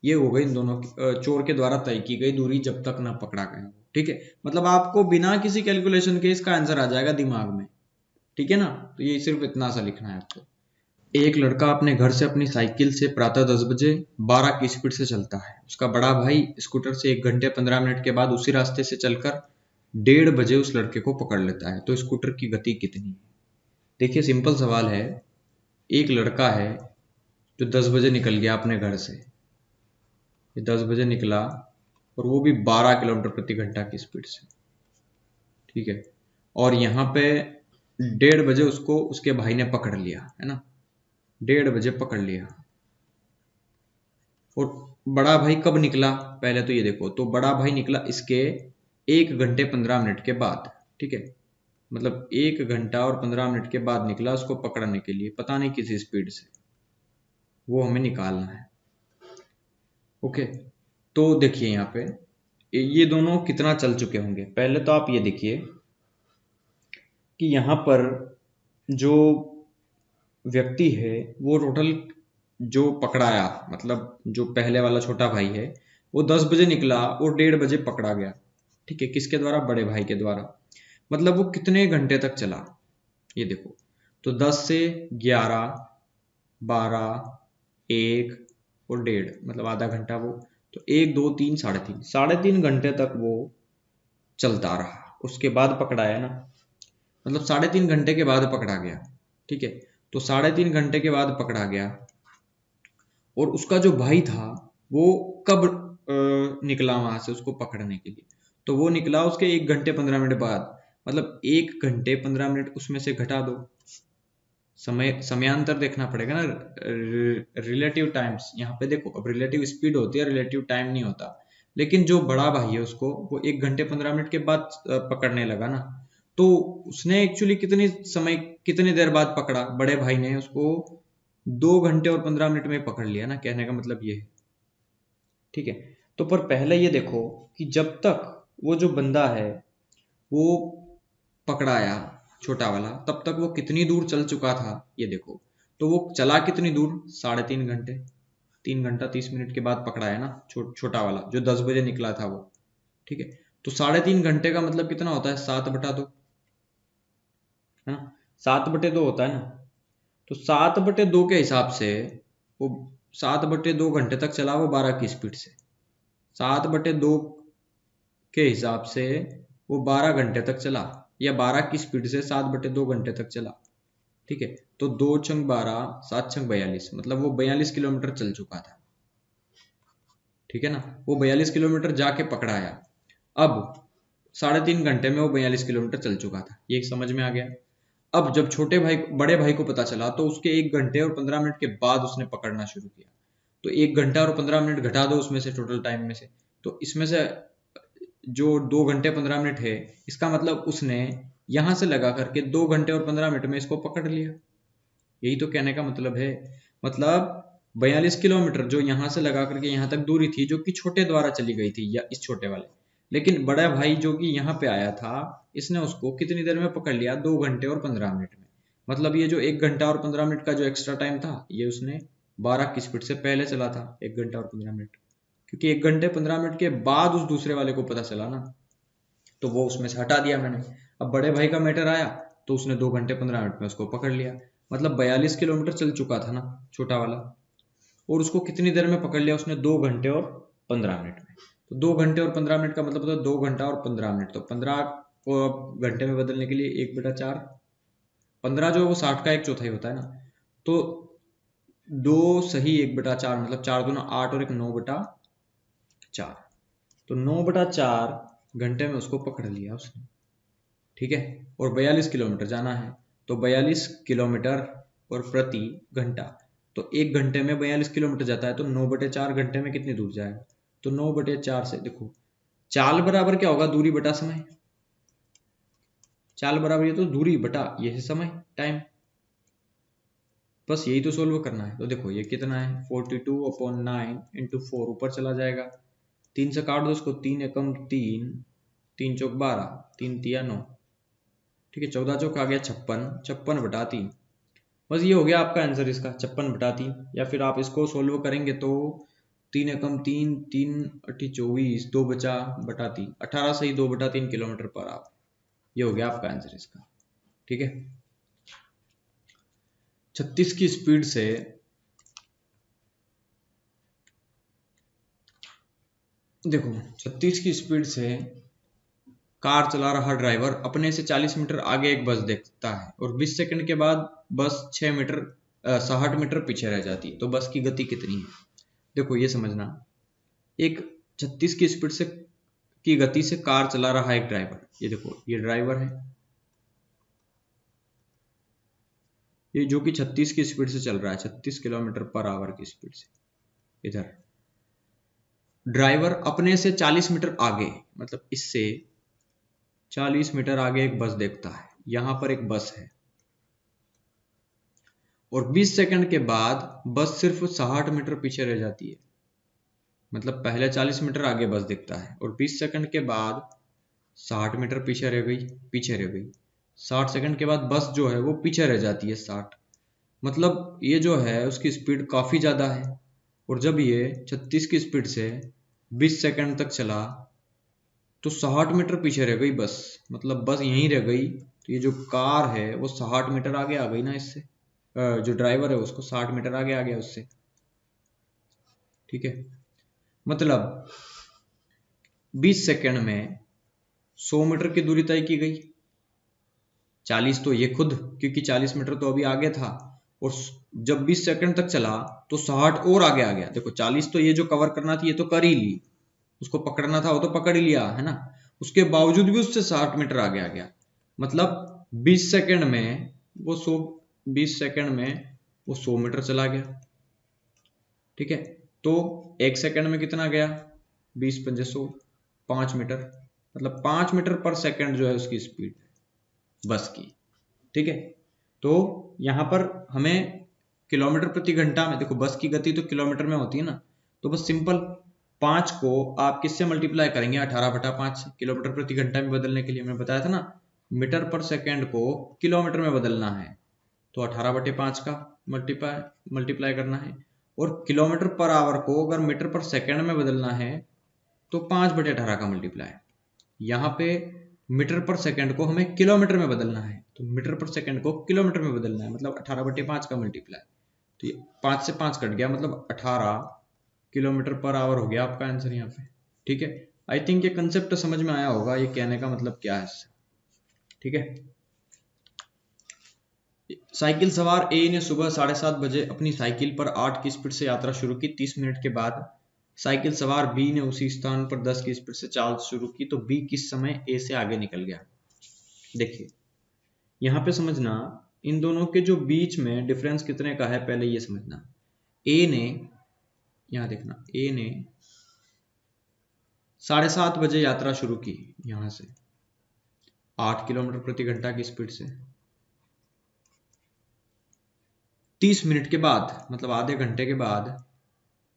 ये हो गई इन दोनों चोर के द्वारा तय की गई दूरी जब तक ना पकड़ा गया। ठीक है, मतलब आपको बिना किसी कैलकुलेशन के इसका आंसर आ जाएगा दिमाग में। ठीक है ना, तो ये सिर्फ इतना सा लिखना है आपको। एक लड़का अपने घर से अपनी साइकिल से प्रातः 10 बजे 12 की स्पीड से चलता है। उसका बड़ा भाई स्कूटर से 1 घंटे 15 मिनट के बाद उसी रास्ते से चलकर 1:30 बजे उस लड़के को पकड़ लेता है। तो स्कूटर की गति कितनी है? देखिए सिंपल सवाल है। एक लड़का है जो 10 बजे निकल गया अपने घर से, ये 10 बजे निकला और वो भी 12 किलोमीटर प्रति घंटा की स्पीड से। ठीक है, और यहाँ पे 1:30 बजे उसको उसके भाई ने पकड़ लिया, है ना, 1:30 बजे पकड़ लिया। और बड़ा भाई कब निकला, पहले तो ये देखो, तो बड़ा भाई निकला इसके 1 घंटे 15 मिनट के बाद। ठीक है, मतलब 1 घंटा और 15 मिनट के बाद निकला उसको पकड़ने के लिए, पता नहीं किसी स्पीड से, वो हमें निकालना है। ओके, तो देखिए यहाँ पे ये दोनों कितना चल चुके होंगे। पहले तो आप ये देखिए कि यहाँ पर जो व्यक्ति है वो टोटल जो पकड़ाया, मतलब जो पहले वाला छोटा भाई है वो 10 बजे निकला और 1:30 बजे पकड़ा गया। ठीक है, किसके द्वारा? बड़े भाई के द्वारा। मतलब वो कितने घंटे तक चला, ये देखो, तो 10 से 11, 12, 1 और 1:30, मतलब आधा घंटा वो, तो 1, 2, 3, 3.5, 3.5 घंटे तक वो चलता रहा। उसके बाद पकड़ाया ना, मतलब 3.5 घंटे के बाद पकड़ा गया। ठीक है, तो 3.5 घंटे के बाद पकड़ा गया। और उसका जो भाई था वो कब निकला वहां से उसको पकड़ने के लिए? तो वो निकला उसके 1 घंटे 15 मिनट बाद, मतलब 1 घंटे 15 मिनट उसमें से घटा दो। समयांतर देखना पड़ेगा ना, रिलेटिव टाइम्स। यहाँ पे देखो, अब रिलेटिव स्पीड होती है, रिलेटिव टाइम नहीं होता। लेकिन जो बड़ा भाई है उसको वो 1 घंटे 15 मिनट के बाद पकड़ने लगा ना, तो उसने एक्चुअली कितनी देर बाद पकड़ा? बड़े भाई ने उसको 2 घंटे और 15 मिनट में पकड़ लिया ना, कहने का मतलब ये है। ठीक है, तो पर पहले ये देखो कि जब तक वो जो बंदा है वो पकड़ाया छोटा वाला, तब तक वो कितनी दूर चल चुका था, ये देखो। तो वो चला कितनी दूर? 3.5 घंटे। 3 घंटा 30 मिनट के बाद पकड़ाया ना छोटा वाला जो 10 बजे निकला था वो। ठीक है, तो 3.5 घंटे का मतलब कितना होता है? 7/2, है ना, 7/2 होता है ना। तो 7/2 के हिसाब से वो 7/2 घंटे तक चला वो 12 की स्पीड से। 7/2 के हिसाब से वो 12 घंटे तक चला, या 12 की स्पीड से 7/2 घंटे तक चला। ठीक है, तो 2 छंग 12, 7 छंग 42, मतलब वो 42 किलोमीटर चल चुका था। ठीक है ना, वो 42 किलोमीटर जाके पकड़ाया। अब 3.5 घंटे में वो 42 किलोमीटर चल चुका था, ये समझ में आ गया। अब जब बड़े भाई को पता चला तो उसके 1 घंटे और 15 मिनट के बाद उसने पकड़ना शुरू किया। तो 1 घंटा और 15 मिनट घटा दो उसमें से, टोटल टाइम में से, तो इसमें से जो 2 घंटे 15 मिनट है, इसका मतलब उसने यहां से लगा करके 2 घंटे और 15 मिनट में इसको पकड़ लिया। यही तो कहने का मतलब है। मतलब 42 किलोमीटर जो यहां से लगा करके यहां तक दूरी थी, जो कि छोटे द्वारा चली गई थी, या इस छोटे वाले, लेकिन बड़ा भाई जो कि यहाँ पे आया था, इसने उसको कितनी देर में पकड़ लिया? 2 घंटे और 15 मिनट में। मतलब ये जो 1 घंटा और 15 मिनट का जो एक्स्ट्रा टाइम था, ये उसने 12 की स्पीड से पहले चला था, 1 घंटा और 15 मिनट। क्योंकि 1 घंटे 15 मिनट के बाद उस दूसरे वाले को पता चला ना, तो वो उसमें से हटा दिया मैंने। अब बड़े भाई का मैटर आया तो उसने 2 घंटे 15 मिनट में उसको पकड़ लिया। मतलब 42 किलोमीटर चल चुका था ना छोटा वाला, और उसको कितनी देर में पकड़ लिया उसने? 2 घंटे और 15 मिनट में। तो 2 घंटे और 15 मिनट का मतलब होता है 2 घंटा और 15 मिनट। तो 15 को घंटे में बदलने के लिए 1/4, 15 जो है वो 60 का 1/4 होता है ना, तो 2 सही 1/4, मतलब 4 दूना 8 और 1 9/4, तो 9/4 घंटे में उसको पकड़ लिया उसने। ठीक है, और 42 किलोमीटर जाना है, तो 42 किलोमीटर और प्रति घंटा, तो 1 घंटे में 42 किलोमीटर जाता है, तो 9/4 घंटे में कितनी दूर जाएगा? तो 9/4 से देखो, चाल बराबर क्या होगा? दूरी बटा समय। चाल बराबर ये तो दूरी बटा ये है समय, टाइम। बस यही तो सोल्व करना है। तो देखो ये कितना है, 42/9 इंटू 4 ऊपर चला जाएगा, 3 से काट दो उसको, 3 एकम 3, 3 चौक 12, 3 तिया 9, ठीक है, 14 चौक आ गया 56, 56/3। बस ये हो गया आपका आंसर इसका, 56/3। या फिर आप इसको सोल्व करेंगे तो 3 एकम 3, 3 अट्ठी 24, 2 बचा बटा 3, 18 से ही 2/3 किलोमीटर पर आवर। ये हो गया आपका आंसर इसका, ठीक है। 36 की स्पीड से देखो, 36 की स्पीड से कार चला रहा ड्राइवर अपने से 40 मीटर आगे एक बस देखता है और 20 सेकंड के बाद बस 60 मीटर पीछे रह जाती है, तो बस की गति कितनी है? देखो ये समझना, एक 36 की स्पीड से की गति से कार चला रहा है एक ड्राइवर। ये देखो ये ड्राइवर है, ये जो कि 36 की स्पीड से चल रहा है, 36 किलोमीटर पर आवर की स्पीड से। इधर ड्राइवर अपने से 40 मीटर आगे, मतलब इससे 40 मीटर आगे एक बस देखता है। यहां पर एक बस है और 20 सेकंड के बाद बस सिर्फ 60 मीटर पीछे रह जाती है। मतलब पहले 40 मीटर आगे बस दिखता है और 20 सेकंड के बाद 60 मीटर पीछे रह गई। 60 सेकंड के बाद बस जो है वो पीछे रह जाती है 60। मतलब ये जो है उसकी स्पीड काफी ज्यादा है। और जब ये 36 की स्पीड से 20 सेकंड तक चला तो 60 मीटर पीछे रह गई बस, मतलब बस यहीं रह गई। तो ये जो कार है वो 60 मीटर आगे आ गई ना इससे, जो ड्राइवर है उसको 60 मीटर आगे आ गया उससे, ठीक है। मतलब 20 सेकंड में 100 मीटर की दूरी तय की गई। 40 तो ये खुद, क्योंकि 40 मीटर तो अभी आगे था, और जब 20 सेकंड तक चला तो 60 और आगे आ गया। देखो 40 तो ये जो कवर करना थी ये तो कर ही ली, उसको पकड़ना था वो तो पकड़ ही लिया है ना, उसके बावजूद भी उससे 60 मीटर आगे आ गया। मतलब 20 सेकंड में वो 100 मीटर चला गया, ठीक है। तो 1 सेकंड में कितना गया? 20 पंजे 100, 5 मीटर। मतलब 5 मीटर पर सेकंड जो है उसकी स्पीड बस की, ठीक है। तो यहां पर हमें किलोमीटर प्रति घंटा में, देखो बस की गति तो किलोमीटर में होती है ना, तो बस सिंपल 5 को आप किससे मल्टीप्लाई करेंगे? 18/5 किलोमीटर प्रति घंटा में बदलने के लिए मैंने बताया था ना, मीटर पर सेकंड को किलोमीटर में बदलना है तो 18/5 का मल्टीप्लाई करना है। और किलोमीटर पर आवर को अगर मीटर पर सेकंड में बदलना है तो 5/18 का मल्टीप्लाई। यहाँ पे मीटर पर सेकंड को हमें किलोमीटर में बदलना है तो मीटर पर सेकंड को किलोमीटर में बदलना है, मतलब 18/5 का मल्टीप्लाई। तो ये 5 से 5 कट गया, मतलब 18 किलोमीटर पर आवर हो गया आपका आंसर यहाँ पे, ठीक है। आई थिंक ये कंसेप्ट समझ में आया होगा, ये कहने का मतलब क्या है इससे, ठीक है। साइकिल सवार ए ने सुबह 7:30 बजे अपनी साइकिल पर 8 की स्पीड से यात्रा शुरू की। 30 मिनट के बाद साइकिल सवार बी ने उसी स्थान पर 10 की स्पीड से चाल शुरू की, तो बी किस समय ए से आगे निकल गया? देखिए यहां पे समझना, इन दोनों के जो बीच में डिफरेंस कितने का है पहले ये समझना। ए ने, यहां देखना, ए ने 7:30 बजे यात्रा शुरू की यहां से 8 किलोमीटर प्रति घंटा की स्पीड से। 30 मिनट के बाद, मतलब आधे घंटे के बाद,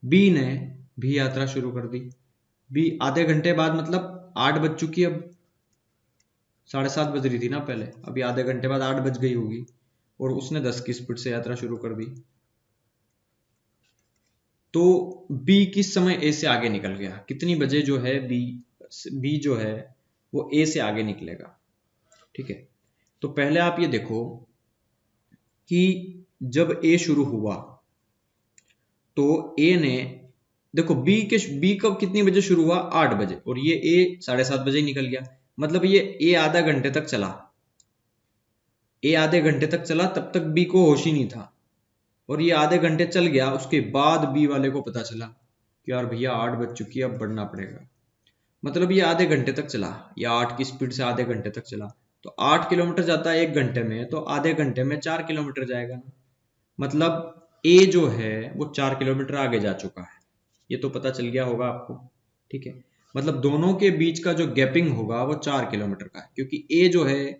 बी ने भी यात्रा शुरू कर दी। बी आधे घंटे बाद, मतलब 8 बज चुकी, अब 7:30 बज रही थी ना पहले, अभी आधे घंटे बाद 8 बज गई होगी, और उसने 10 की स्पीड से यात्रा शुरू कर दी। तो बी किस समय ए से आगे निकल गया? कितनी बजे जो है बी जो है वो ए से आगे निकलेगा, ठीक है। तो पहले आप ये देखो कि जब ए शुरू हुआ तो ए ने, देखो बी कब कितनी बजे शुरू हुआ? 8 बजे, और ये ए 7:30 बजे ही निकल गया। मतलब ये ए आधा घंटे तक चला, ए आधे घंटे तक चला, तब तक बी को होश ही नहीं था, और ये आधे घंटे चल गया, उसके बाद बी वाले को पता चला कि यार भैया 8 बज चुकी है, अब बढ़ना पड़ेगा। मतलब ये आधे घंटे तक चला, या 8 की स्पीड से आधे घंटे तक चला, तो 8 किलोमीटर जाता है 1 घंटे में, तो आधे घंटे में 4 किलोमीटर जाएगा। मतलब ए जो है वो 4 किलोमीटर आगे जा चुका है, ये तो पता चल गया होगा आपको। ठीक है, मतलब दोनों के बीच का जो गैपिंग होगा वो 4 किलोमीटर का है, क्योंकि ए जो है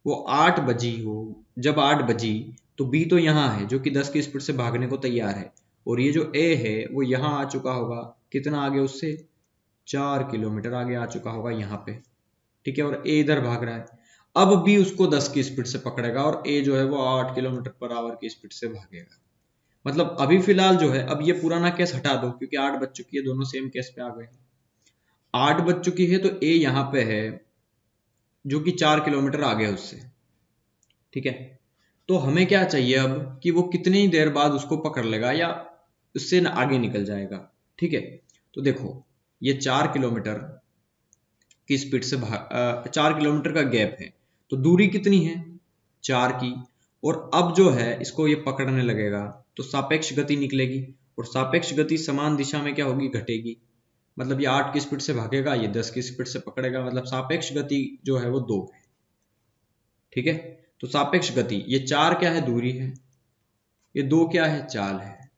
वो 8 बजी हो, जब 8 बजी तो बी तो यहाँ है जो कि 10 की स्पीड से भागने को तैयार है, और ये जो ए है वो यहाँ आ चुका होगा, कितना आगे उससे, 4 किलोमीटर आगे आ चुका होगा यहाँ पे। ठीक है, और ए इधर भाग रहा है, अब भी उसको 10 की स्पीड से पकड़ेगा और ए जो है वो 8 किलोमीटर पर आवर की स्पीड से भागेगा। मतलब अभी फिलहाल जो है, अब ये पुराना केस हटा दो क्योंकि 8 बज चुकी है, दोनों सेम केस पे आ गए। 8 बज चुकी है तो ए यहाँ पे है जो कि 4 किलोमीटर आगे है उससे। ठीक है, तो हमें क्या चाहिए अब कि वो कितनी ही देर बाद उसको पकड़ लेगा या उससे आगे निकल जाएगा। ठीक है, तो देखो ये 4 किलोमीटर की स्पीड से 4 किलोमीटर का गैप है, तो दूरी कितनी है, 4 की। और अब जो है इसको ये पकड़ने लगेगा तो सापेक्ष गति निकलेगी, और सापेक्ष गति समान दिशा में क्या होगी, घटेगी। मतलब ये 8 की स्पीड से भागेगा, ये 10 की स्पीड से पकड़ेगा, मतलब सापेक्ष गति जो है वो 2 है। ठीक है, तो सापेक्ष गति, ये 4 क्या है, दूरी है, ये 2 क्या है, चाल है,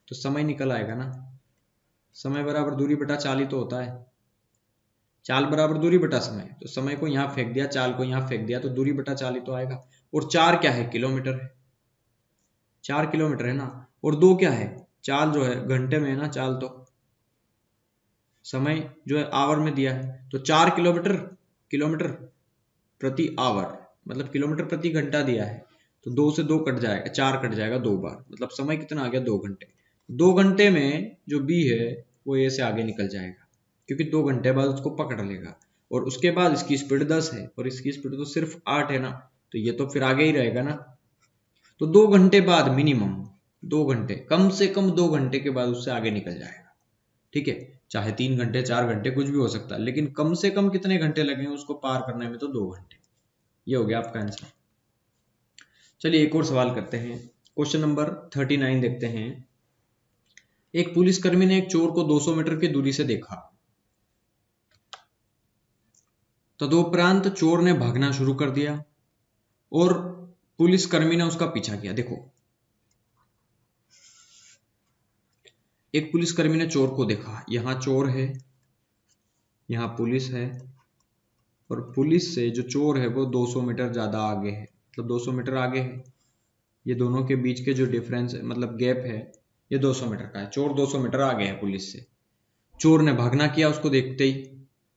तो समय निकल आएगा ना। समय बराबर दूरी बटा चाल ही तो होता है, चाल बराबर दूरी बटा समय, तो समय को यहां फेंक दिया, चाल को यहां फेंक दिया, तो दूरी बटा चाल ही तो आएगा। और 4 क्या है, किलोमीटर है, 4 किलोमीटर है ना। और 2 क्या है, चाल जो है घंटे में है ना चाल, तो समय जो है आवर में दिया है, तो 4 किलोमीटर, किलोमीटर प्रति आवर, मतलब किलोमीटर प्रति घंटा दिया है, तो 2 से 2 कट जाएगा, 4 कट जाएगा 2 बार, मतलब समय कितना आ गया, 2 घंटे। 2 घंटे में जो बी है वो ए से आगे निकल जाएगा, क्योंकि 2 घंटे बाद उसको पकड़ लेगा, और उसके बाद इसकी स्पीड 10 है और इसकी स्पीड तो सिर्फ 8 है ना, तो ये तो फिर आगे ही रहेगा ना। तो 2 घंटे बाद मिनिमम 2 घंटे, कम से कम 2 घंटे के बाद उससे आगे निकल जाएगा। ठीक है, चाहे 3 घंटे 4 घंटे कुछ भी हो सकता है, लेकिन कम से कम कितने घंटे लगेंगे उसको पार करने में, तो 2 घंटे। ये हो गया आपका आंसर। चलिए एक और सवाल करते हैं, क्वेश्चन नंबर 39 देखते हैं। एक पुलिसकर्मी ने एक चोर को 200 मीटर की दूरी से देखा, तदुपरांत चोर ने भागना शुरू कर दिया और पुलिसकर्मी ने उसका पीछा किया। देखो, एक पुलिसकर्मी ने चोर को देखा, यहां चोर है, यहां पुलिस है, और पुलिस से जो चोर है वो 200 मीटर ज्यादा आगे है, मतलब 200 मीटर आगे है। ये दोनों के बीच के जो डिफरेंस है, मतलब गैप है, ये 200 मीटर का है। चोर 200 मीटर आगे है पुलिस से, चोर ने भागना किया उसको देखते ही,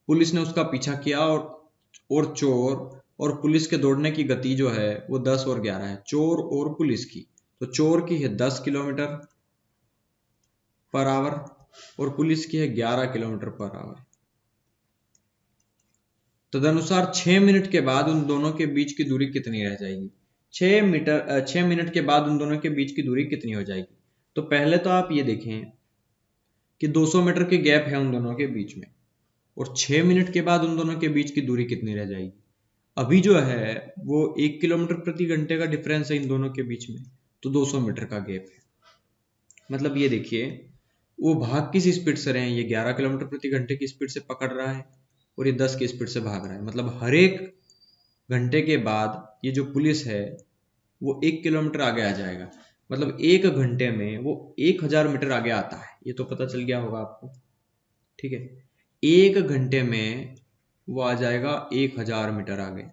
पुलिस ने उसका पीछा किया, और चोर और पुलिस के दौड़ने की गति जो है वो 10 और 11 है, चोर और पुलिस की। तो चोर की है 10 किलोमीटर पर आवर और पुलिस की है 11 किलोमीटर पर आवर। तदनुसार 6 मिनट के बाद उन दोनों के बीच की दूरी कितनी रह जाएगी। 6 मिनट के बाद उन दोनों के बीच की दूरी कितनी हो जाएगी। तो पहले तो आप ये देखें कि 200 मीटर के गैप है उन दोनों के बीच में, और 6 मिनट के बाद उन दोनों के बीच की दूरी कितनी रह जाएगी। अभी जो है वो 1 किलोमीटर प्रति घंटे का डिफरेंस है इन दोनों के बीच में, तो 200 मीटर का गैप है। मतलब ये देखिए, वो भाग किस स्पीड से रहे हैं, ये 11 किलोमीटर प्रति घंटे की स्पीड से पकड़ रहा है और ये 10 की स्पीड से भाग रहा है। मतलब हर एक घंटे के बाद ये जो पुलिस है वो 1 किलोमीटर आगे आ जाएगा, मतलब 1 घंटे में वो 1000 मीटर आगे आता है, ये तो पता चल गया होगा आपको। ठीक है, 1 घंटे में वो आ जाएगा 1000 मीटर आगे,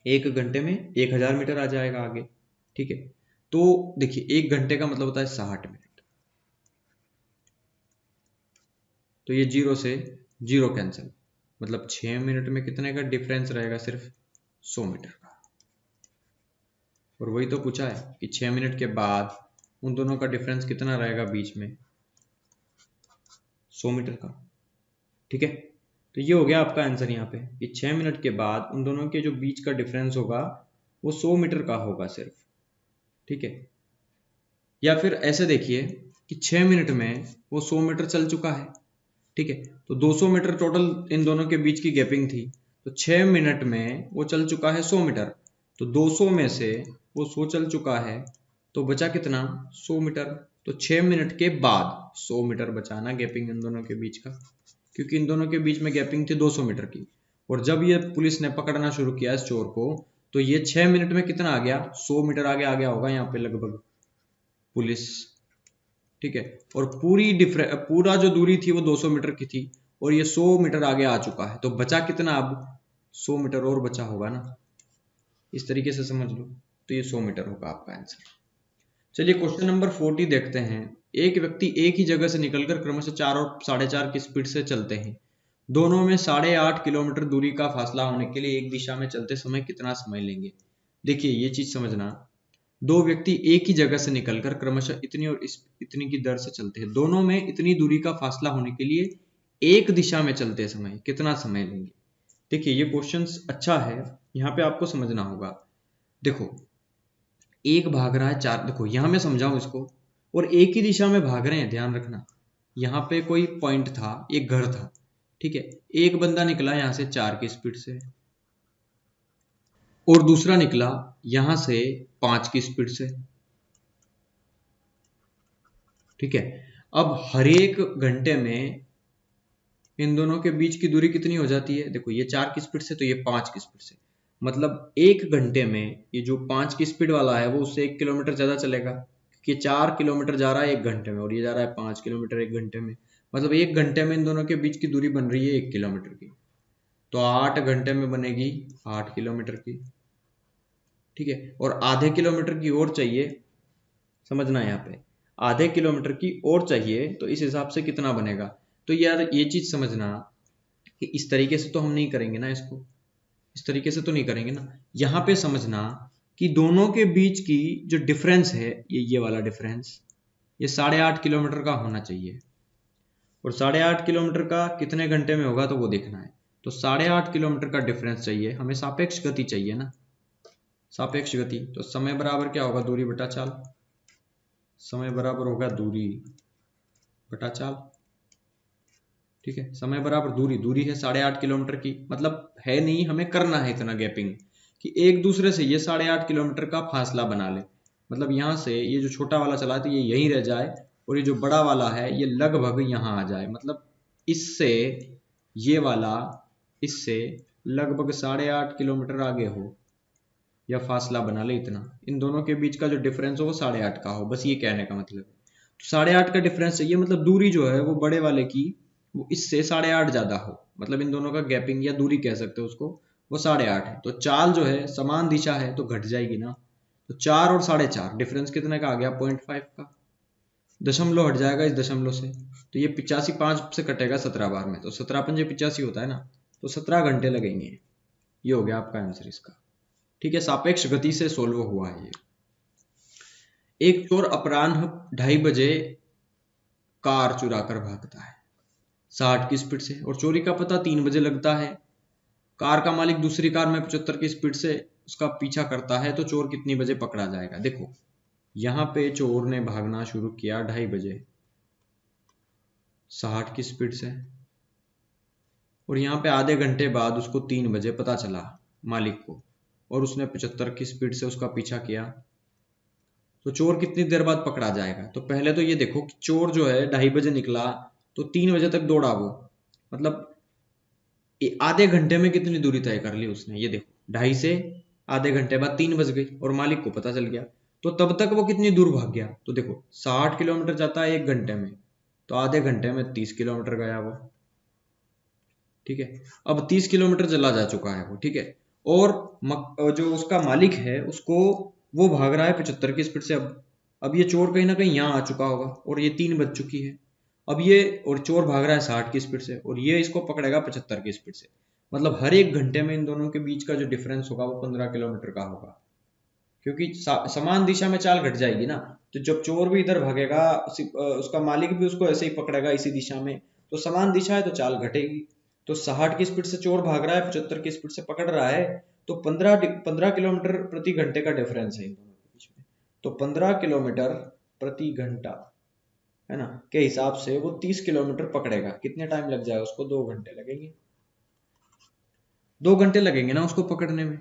1 घंटे में 1000 मीटर आ जाएगा आगे। ठीक है, तो देखिए 1 घंटे का मतलब होता है 60 मिनट, तो ये 0 से 0 कैंसिल, मतलब 6 मिनट में कितने का डिफरेंस रहेगा, सिर्फ 100 मीटर का। और वही तो पूछा है कि 6 मिनट के बाद उन दोनों का डिफरेंस कितना रहेगा बीच में, 100 मीटर का। ठीक है, तो ये हो गया आपका आंसर यहाँ पे कि 6 मिनट के बाद उन दोनों के जो बीच का डिफरेंस होगा वो 100 मीटर का होगा सिर्फ। ठीक है, या फिर ऐसे देखिए कि 6 मिनट में वो 100 मीटर चल चुका है। ठीक है, तो 200 मीटर टोटल इन दोनों के बीच की गैपिंग थी, तो 6 मिनट में वो चल चुका है 100 मीटर, तो 200 में से वो 100 चल चुका है, तो बचा कितना, 100 मीटर। तो 6 मिनट के बाद 100 मीटर बचाना गैपिंग इन दोनों के बीच का, क्योंकि इन दोनों के बीच में गैपिंग थी 200 मीटर की। और जब ये पुलिस ने पकड़ना शुरू किया इस चोर को, तो ये 6 मिनट में कितना आ गया, 100 मीटर आगे आ गया होगा यहाँ पे लगभग पुलिस, ठीक है। और पूरा जो दूरी थी वो 200 मीटर की थी और ये 100 मीटर आगे आ चुका है, तो बचा कितना, अब 100 मीटर और बचा होगा ना, इस तरीके से समझ लो। तो ये 100 मीटर होगा आपका आंसर। चलिए क्वेश्चन नंबर 40 देखते हैं। एक व्यक्ति एक ही जगह से निकलकर क्रमशः 4 और 4.5 की स्पीड से चलते हैं। दोनों में 8.5 किलोमीटर दूरी का फासला होने के लिए एक दिशा में चलते समय कितना समय लेंगे। देखिए ये चीज समझना, दो व्यक्ति एक ही जगह से निकलकर क्रमशः इतनी और इतनी की दर से चलते हैं। दोनों में इतनी दूरी का फासला होने के लिए एक दिशा में चलते समय कितना समय लेंगे। देखिए ये क्वेश्चन अच्छा है, यहाँ पे आपको समझना होगा। देखो एक भाग रहा है 4, देखो यहां मैं समझाऊं इसको, और एक ही दिशा में भाग रहे हैं, ध्यान रखना। यहाँ पे कोई पॉइंट था, एक घर था, ठीक है। एक बंदा निकला यहां से 4 की स्पीड से और दूसरा निकला यहां से 5 की स्पीड से, ठीक है। अब हर एक घंटे में इन दोनों के बीच की दूरी कितनी हो जाती है, देखो ये 4 की स्पीड से तो ये 5 की स्पीड से, मतलब एक घंटे में ये जो 5 की स्पीड वाला है वो उससे 1 किलोमीटर ज्यादा चलेगा, क्योंकि 4 किलोमीटर जा रहा है एक घंटे में और ये जा रहा है 5 किलोमीटर एक घंटे में, मतलब एक घंटे में इन दोनों के बीच की दूरी बन रही है 1 किलोमीटर की। तो 8 घंटे में बनेगी 8 किलोमीटर की, ठीक है। और आधे किलोमीटर की और चाहिए, समझना यहाँ पे, आधे किलोमीटर की और चाहिए तो इस हिसाब से कितना बनेगा। तो यार ये चीज समझना कि इस तरीके से तो हम नहीं करेंगे ना, इसको इस तरीके से तो नहीं करेंगे ना। यहाँ पे समझना कि दोनों के बीच की जो डिफरेंस है, ये वाला डिफरेंस, ये 8.5 किलोमीटर का होना चाहिए। और 8.5 किलोमीटर का कितने घंटे में होगा तो वो देखना है। तो 8.5 किलोमीटर का डिफरेंस चाहिए हमें, सापेक्ष गति चाहिए ना, सापेक्ष गति। तो समय बराबर क्या होगा, दूरी बटा चाल। समय बराबर होगा दूरी बटा चाल, ठीक है। समय बराबर दूरी, दूरी है 8.5 किलोमीटर की, मतलब है नहीं, हमें करना है इतना गैपिंग कि एक दूसरे से ये 8.5 किलोमीटर का फासला बना ले। मतलब यहां से ये जो छोटा वाला चला है तो ये यहीं रह जाए और ये जो बड़ा वाला है ये लगभग यहां आ जाए, मतलब इससे ये वाला इससे लगभग 8.5 किलोमीटर आगे हो या फासला बना ले इतना, इन दोनों के बीच का जो डिफरेंस हो वो 8.5 का हो, बस ये कहने का मतलब है। तो 8.5 का डिफरेंस चाहिए, मतलब दूरी जो है वो बड़े वाले की वो इससे 8.5 ज्यादा हो, मतलब इन दोनों का गैपिंग या दूरी कह सकते हो उसको, वो 8.5 है। तो चाल जो है समान दिशा है तो घट जाएगी ना, तो 4 और 4.5 डिफरेंस कितने का आ गया, 0.5 का। दशमलव हट जाएगा इस दशमलव से, तो ये 85 5 से कटेगा 17 बार में, तो 17 पंजे 85 होता है ना, तो 17 घंटे लगेंगे। ये हो गया आपका आंसर इसका, ठीक है। सापेक्ष गति से सोल्व हुआ है ये। एक चोर अपराह्न 2:30 बजे कार चुरा कर भागता है 60 की स्पीड से और चोरी का पता 3 बजे लगता है। कार का मालिक दूसरी कार में 75 की स्पीड से उसका पीछा करता है, तो चोर कितनी बजे पकड़ा जाएगा। देखो यहां पे चोर ने भागना शुरू किया 2:30 बजे 60 की स्पीड से, और यहाँ पे आधे घंटे बाद उसको 3 बजे पता चला मालिक को, और उसने 75 की स्पीड से उसका पीछा किया, तो चोर कितनी देर बाद पकड़ा जाएगा। तो पहले तो ये देखो कि चोर जो है 2:30 बजे निकला तो 3 बजे तक दौड़ा वो, मतलब आधे घंटे में कितनी दूरी तय कर ली उसने। ये देखो 2:30 से आधे घंटे बाद 3 बज गई और मालिक को पता चल गया, तो तब तक वो कितनी दूर भाग गया। तो देखो 60 किलोमीटर जाता है 1 घंटे में, तो आधे घंटे में 30 किलोमीटर गया वो, ठीक है। अब 30 किलोमीटर चला जा चुका है वो, ठीक है। और जो उसका मालिक है उसको वो भाग रहा है 75 की स्पीड से। अब ये चोर कहीं ना कहीं यहाँ आ चुका होगा और ये 3 बज चुकी है। अब ये और चोर भाग रहा है 60 की स्पीड से और ये इसको पकड़ेगा 75 की स्पीड से, मतलब हर एक घंटे में इन दोनों के बीच का जो डिफरेंस होगा वो 15 किलोमीटर का होगा, क्योंकि समान दिशा में चाल घट जाएगी ना। तो जब चोर भी इधर भागेगा उसका मालिक भी उसको ऐसे ही पकड़ेगा इसी दिशा में, तो समान दिशा है तो चाल घटेगी। तो 60 की स्पीड से चोर भाग रहा है, 75 की स्पीड से पकड़ रहा है, तो 15 किलोमीटर प्रति घंटे का डिफरेंस है इन दोनों के बीच में। तो 15 किलोमीटर प्रति घंटा है ना के हिसाब से वो 30 किलोमीटर पकड़ेगा। कितने टाइम लग जाएगा उसको, 2 घंटे लगेंगे, 2 घंटे लगेंगे ना उसको पकड़ने में,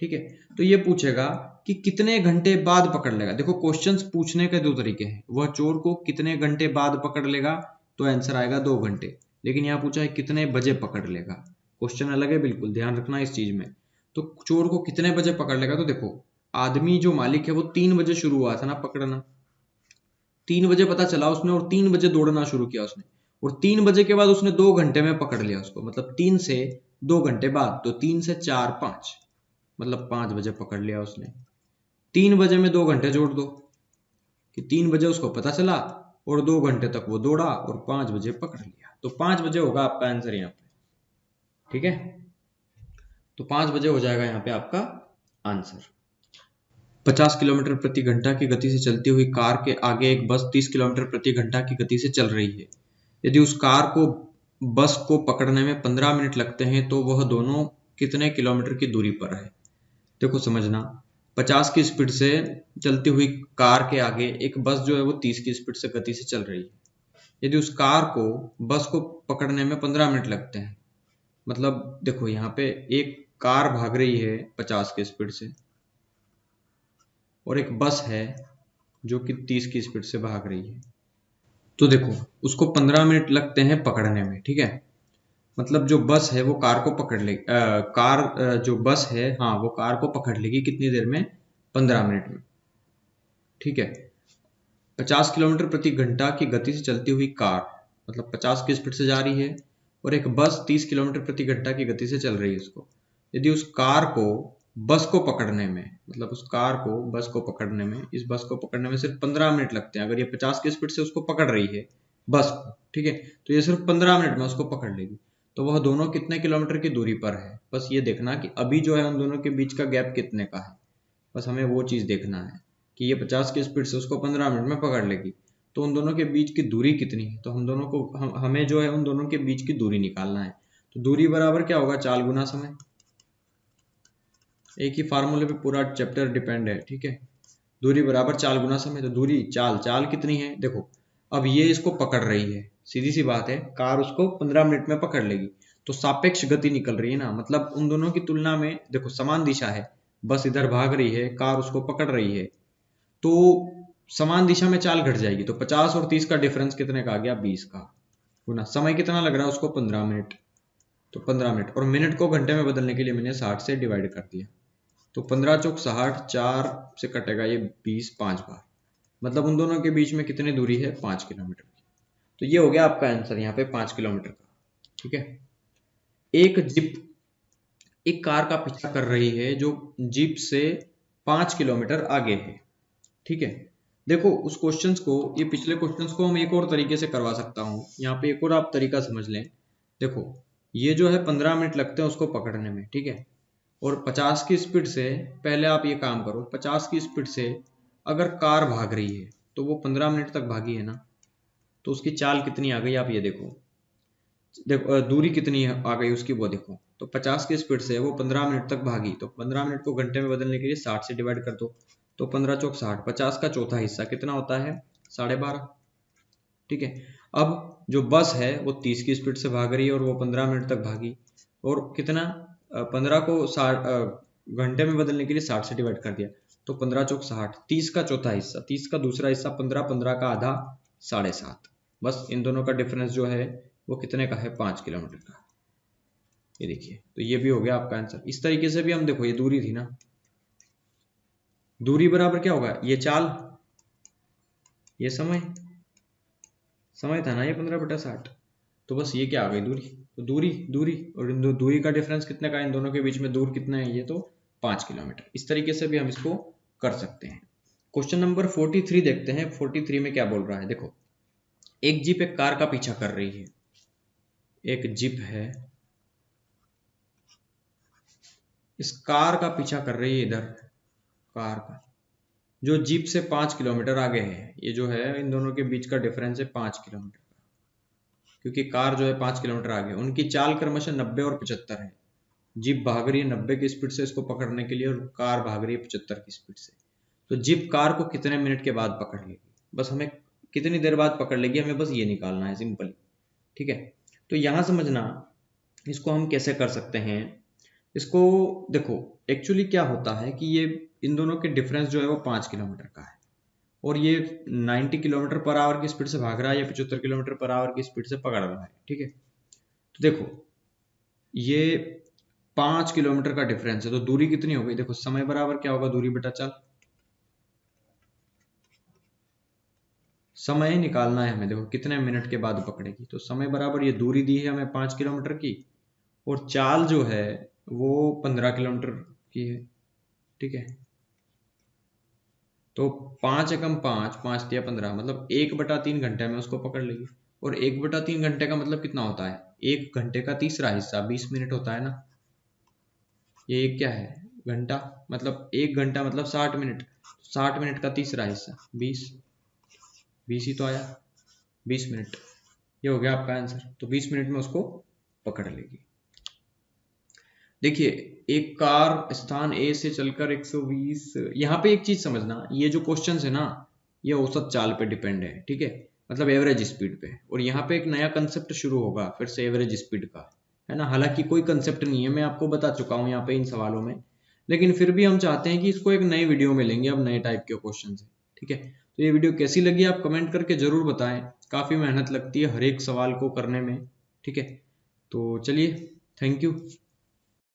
ठीक है। तो ये पूछेगा कि कितने घंटे बाद पकड़ लेगा। देखो क्वेश्चंस पूछने के 2 तरीके हैं, वह चोर को कितने घंटे बाद पकड़ लेगा तो आंसर आएगा 2 घंटे, लेकिन यहाँ पूछा है कितने बजे पकड़ लेगा, क्वेश्चन अलग है बिल्कुल, ध्यान रखना इस चीज में। तो चोर को कितने बजे पकड़ लेगा? तो देखो, आदमी जो मालिक है वो 3 बजे शुरू हुआ था ना पकड़ना, 3 बजे पता चला उसने और 3 बजे दौड़ना शुरू किया उसने, और 3 बजे के बाद उसने 2 घंटे में पकड़ लिया उसको, मतलब 3 से 2 घंटे बाद, तो 3 से 4 5, मतलब 5 बजे पकड़ लिया उसने। 3 बजे में 2 घंटे जोड़ दो कि 3 बजे उसको पता चला और 2 घंटे तक वो दौड़ा और 5 बजे पकड़ लिया, तो 5 बजे होगा आपका आंसर यहाँ पे। ठीक है, तो 5 बजे हो जाएगा यहाँ पे आपका आंसर। 50 किलोमीटर प्रति घंटा की गति से चलती हुई कार के आगे एक बस 30 किलोमीटर प्रति घंटा की गति से चल रही है। यदि उस कार को बस को पकड़ने में 15 मिनट लगते हैं तो वह दोनों कितने किलोमीटर की दूरी पर है? देखो समझना, 50 की स्पीड से चलती हुई कार के आगे एक बस जो है वो 30 की स्पीड से गति से चल रही है। यदि उस कार को बस को पकड़ने में 15 मिनट लगते हैं, मतलब देखो यहाँ पे एक कार भाग रही है 50 की स्पीड से और एक बस है जो कि 30 की स्पीड से भाग रही है, तो देखो उसको 15 मिनट लगते हैं पकड़ने में। ठीक है, मतलब जो बस है वो कार को पकड़ लेगी, जो बस है हाँ वो कार को पकड़ लेगी कितनी देर में? 15 मिनट में। ठीक है, 50 किलोमीटर प्रति घंटा की गति से चलती हुई कार, मतलब 50 की स्पीड से जा रही है, और एक बस 30 किलोमीटर प्रति घंटा की गति से चल रही है उसको। यदि उस कार को बस को पकड़ने में, मतलब उस कार को बस को पकड़ने में, इस बस को पकड़ने में सिर्फ 15 मिनट लगते हैं, अगर ये 50 की स्पीड से उसको पकड़ रही है बस को, ठीक है, तो ये सिर्फ 15 मिनट में उसको पकड़ लेगी, तो वह दोनों कितने किलोमीटर की दूरी पर है? बस ये देखना कि अभी जो है उन दोनों के बीच का गैप कितने का है, बस हमें वो चीज़ देखना है कि ये 50 की स्पीड से उसको 15 मिनट में पकड़ लेगी, तो उन दोनों के बीच की दूरी कितनी है? तो हम दोनों को हमें जो है उन दोनों के बीच की दूरी निकालना है। तो दूरी बराबर क्या होगा? चाल गुना समय। एक ही फार्मूले पे पूरा चैप्टर डिपेंड है। ठीक है, दूरी बराबर चाल गुना समय, तो दूरी चाल, चाल कितनी है? देखो अब ये इसको पकड़ रही है, सीधी सी बात है, कार उसको 15 मिनट में पकड़ लेगी, तो सापेक्ष गति निकल रही है ना, मतलब उन दोनों की तुलना में देखो समान दिशा है, बस इधर भाग रही है, कार उसको पकड़ रही है, तो समान दिशा में चाल घट जाएगी, तो 50 और 30 का डिफरेंस कितने का आ गया? 20 का। गुना समय कितना लग रहा है उसको? 15 मिनट, तो 15 मिनट, और मिनट को घंटे में बदलने के लिए मैंने 60 से डिवाइड कर दिया, तो 15 चौक 60, 4 से कटेगा ये 20 5 बार, मतलब उन दोनों के बीच में कितनी दूरी है? 5 किलोमीटर की। तो ये हो गया आपका आंसर यहाँ पे 5 किलोमीटर का। ठीक है, एक जीप एक कार का पीछा कर रही है जो जीप से 5 किलोमीटर आगे है। ठीक है, देखो उस क्वेश्चंस को, ये पिछले क्वेश्चंस को हम एक और तरीके से करवा सकता हूँ, यहाँ पे एक और आप तरीका समझ लें। देखो ये जो है 15 मिनट लगते हैं उसको पकड़ने में, ठीक है, और 50 की स्पीड से, पहले आप ये काम करो, 50 की स्पीड से अगर कार भाग रही है तो वो 15 मिनट तक भागी है ना, तो उसकी चाल कितनी आ गई? आप ये देखो, देखो दूरी कितनी आ गई उसकी वो देखो, तो 50 की स्पीड से वो 15 मिनट तक भागी, तो 15 मिनट को घंटे में बदलने के लिए 60 से डिवाइड कर दो, तो 15 चौक 60, 50 का चौथा हिस्सा कितना होता है? 12.5। ठीक है, अब जो बस है वो 30 की स्पीड से भाग रही है और वो 15 मिनट तक भागी, और कितना 15 को 60 घंटे में बदलने के लिए 60 से डिवाइड कर दिया, तो 15 चौक 60, 30 का चौथा हिस्सा, 30 का दूसरा हिस्सा 15, 15 का आधा 7.5, बस इन दोनों का डिफरेंस जो है वो कितने का है? 5 किलोमीटर का। ये देखिए, तो ये भी हो गया आपका आंसर। इस तरीके से भी हम देखो, ये दूरी थी ना, दूरी बराबर क्या होगा? ये चाल, ये समय, समय था ना ये 15/60, तो बस ये क्या आ गई? दूरी। तो दूरी दूरी और इन दो दूरी का डिफरेंस कितने का? इन दोनों के बीच में दूर कितना है? ये तो 5 किलोमीटर। इस तरीके से भी हम इसको कर सकते हैं। क्वेश्चन नंबर 43 देखते हैं। 43 में क्या बोल रहा है? देखो, एक जीप एक कार का पीछा कर रही है, एक जीप है इस कार का पीछा कर रही है, इधर कार का, जो जीप से 5 किलोमीटर आगे है। ये जो है इन दोनों के बीच का डिफरेंस है 5 किलोमीटर का, क्योंकि कार जो है 5 किलोमीटर आगे। उनकी चाल क्रमशः 90 और 75 है। जीप भाग रही है 90 की स्पीड से इसको पकड़ने के लिए, और कार भाग रही है 75 की स्पीड से। तो जीप कार को कितने मिनट के बाद पकड़ लेगी? बस हमें कितनी देर बाद पकड़ लेगी, हमें बस ये निकालना है सिंपली। ठीक है, तो यहां समझना इसको हम कैसे कर सकते हैं। इसको देखो, एक्चुअली क्या होता है कि ये इन दोनों के डिफरेंस जो है वो 5 किलोमीटर का है, और ये 90 किलोमीटर पर आवर की स्पीड से भाग रहा है, या 75 किलोमीटर पर आवर की स्पीड से पकड़ रहा है। ठीक है, तो देखो ये 5 किलोमीटर का डिफरेंस है, तो दूरी कितनी हो गई? देखो समय बराबर क्या होगा, दूरी बटा चाल। समय निकालना है हमें, देखो कितने मिनट के बाद पकड़ेगी, तो समय बराबर ये दूरी दी है हमें 5 किलोमीटर की, और चाल जो है वो 15 किलोमीटर की है। ठीक है, तो 5 एकम 5, 5 तिया 15, मतलब 1/3 घंटे में उसको पकड़ लेगी। और 1/3 घंटे का मतलब कितना होता है? 1 घंटे का तीसरा हिस्सा 20 मिनट होता है ना। ये क्या है? घंटा, मतलब 1 घंटा मतलब 60 मिनट, 60 मिनट का तीसरा हिस्सा 20, 20 ही तो आया, 20 मिनट। ये हो गया आपका आंसर। तो 20 मिनट में उसको पकड़ लेगी। देखिए, एक कार स्थान ए से चलकर 120, यहाँ पे एक चीज समझना, ये जो क्वेश्चन है ना, ये औसत चाल पे डिपेंड है। ठीक है, मतलब एवरेज स्पीड पे। और यहाँ पे एक नया कंसेप्ट शुरू होगा फिर से एवरेज स्पीड का, है ना। हालांकि कोई कंसेप्ट नहीं है, मैं आपको बता चुका हूँ यहाँ पे इन सवालों में, लेकिन फिर भी हम चाहते हैं कि इसको एक नई वीडियो में लेंगे, अब नए टाइप के क्वेश्चन है। ठीक है, तो ये वीडियो कैसी लगी आप कमेंट करके जरूर बताएं। काफी मेहनत लगती है हर एक सवाल को करने में। ठीक है, तो चलिए, थैंक यू।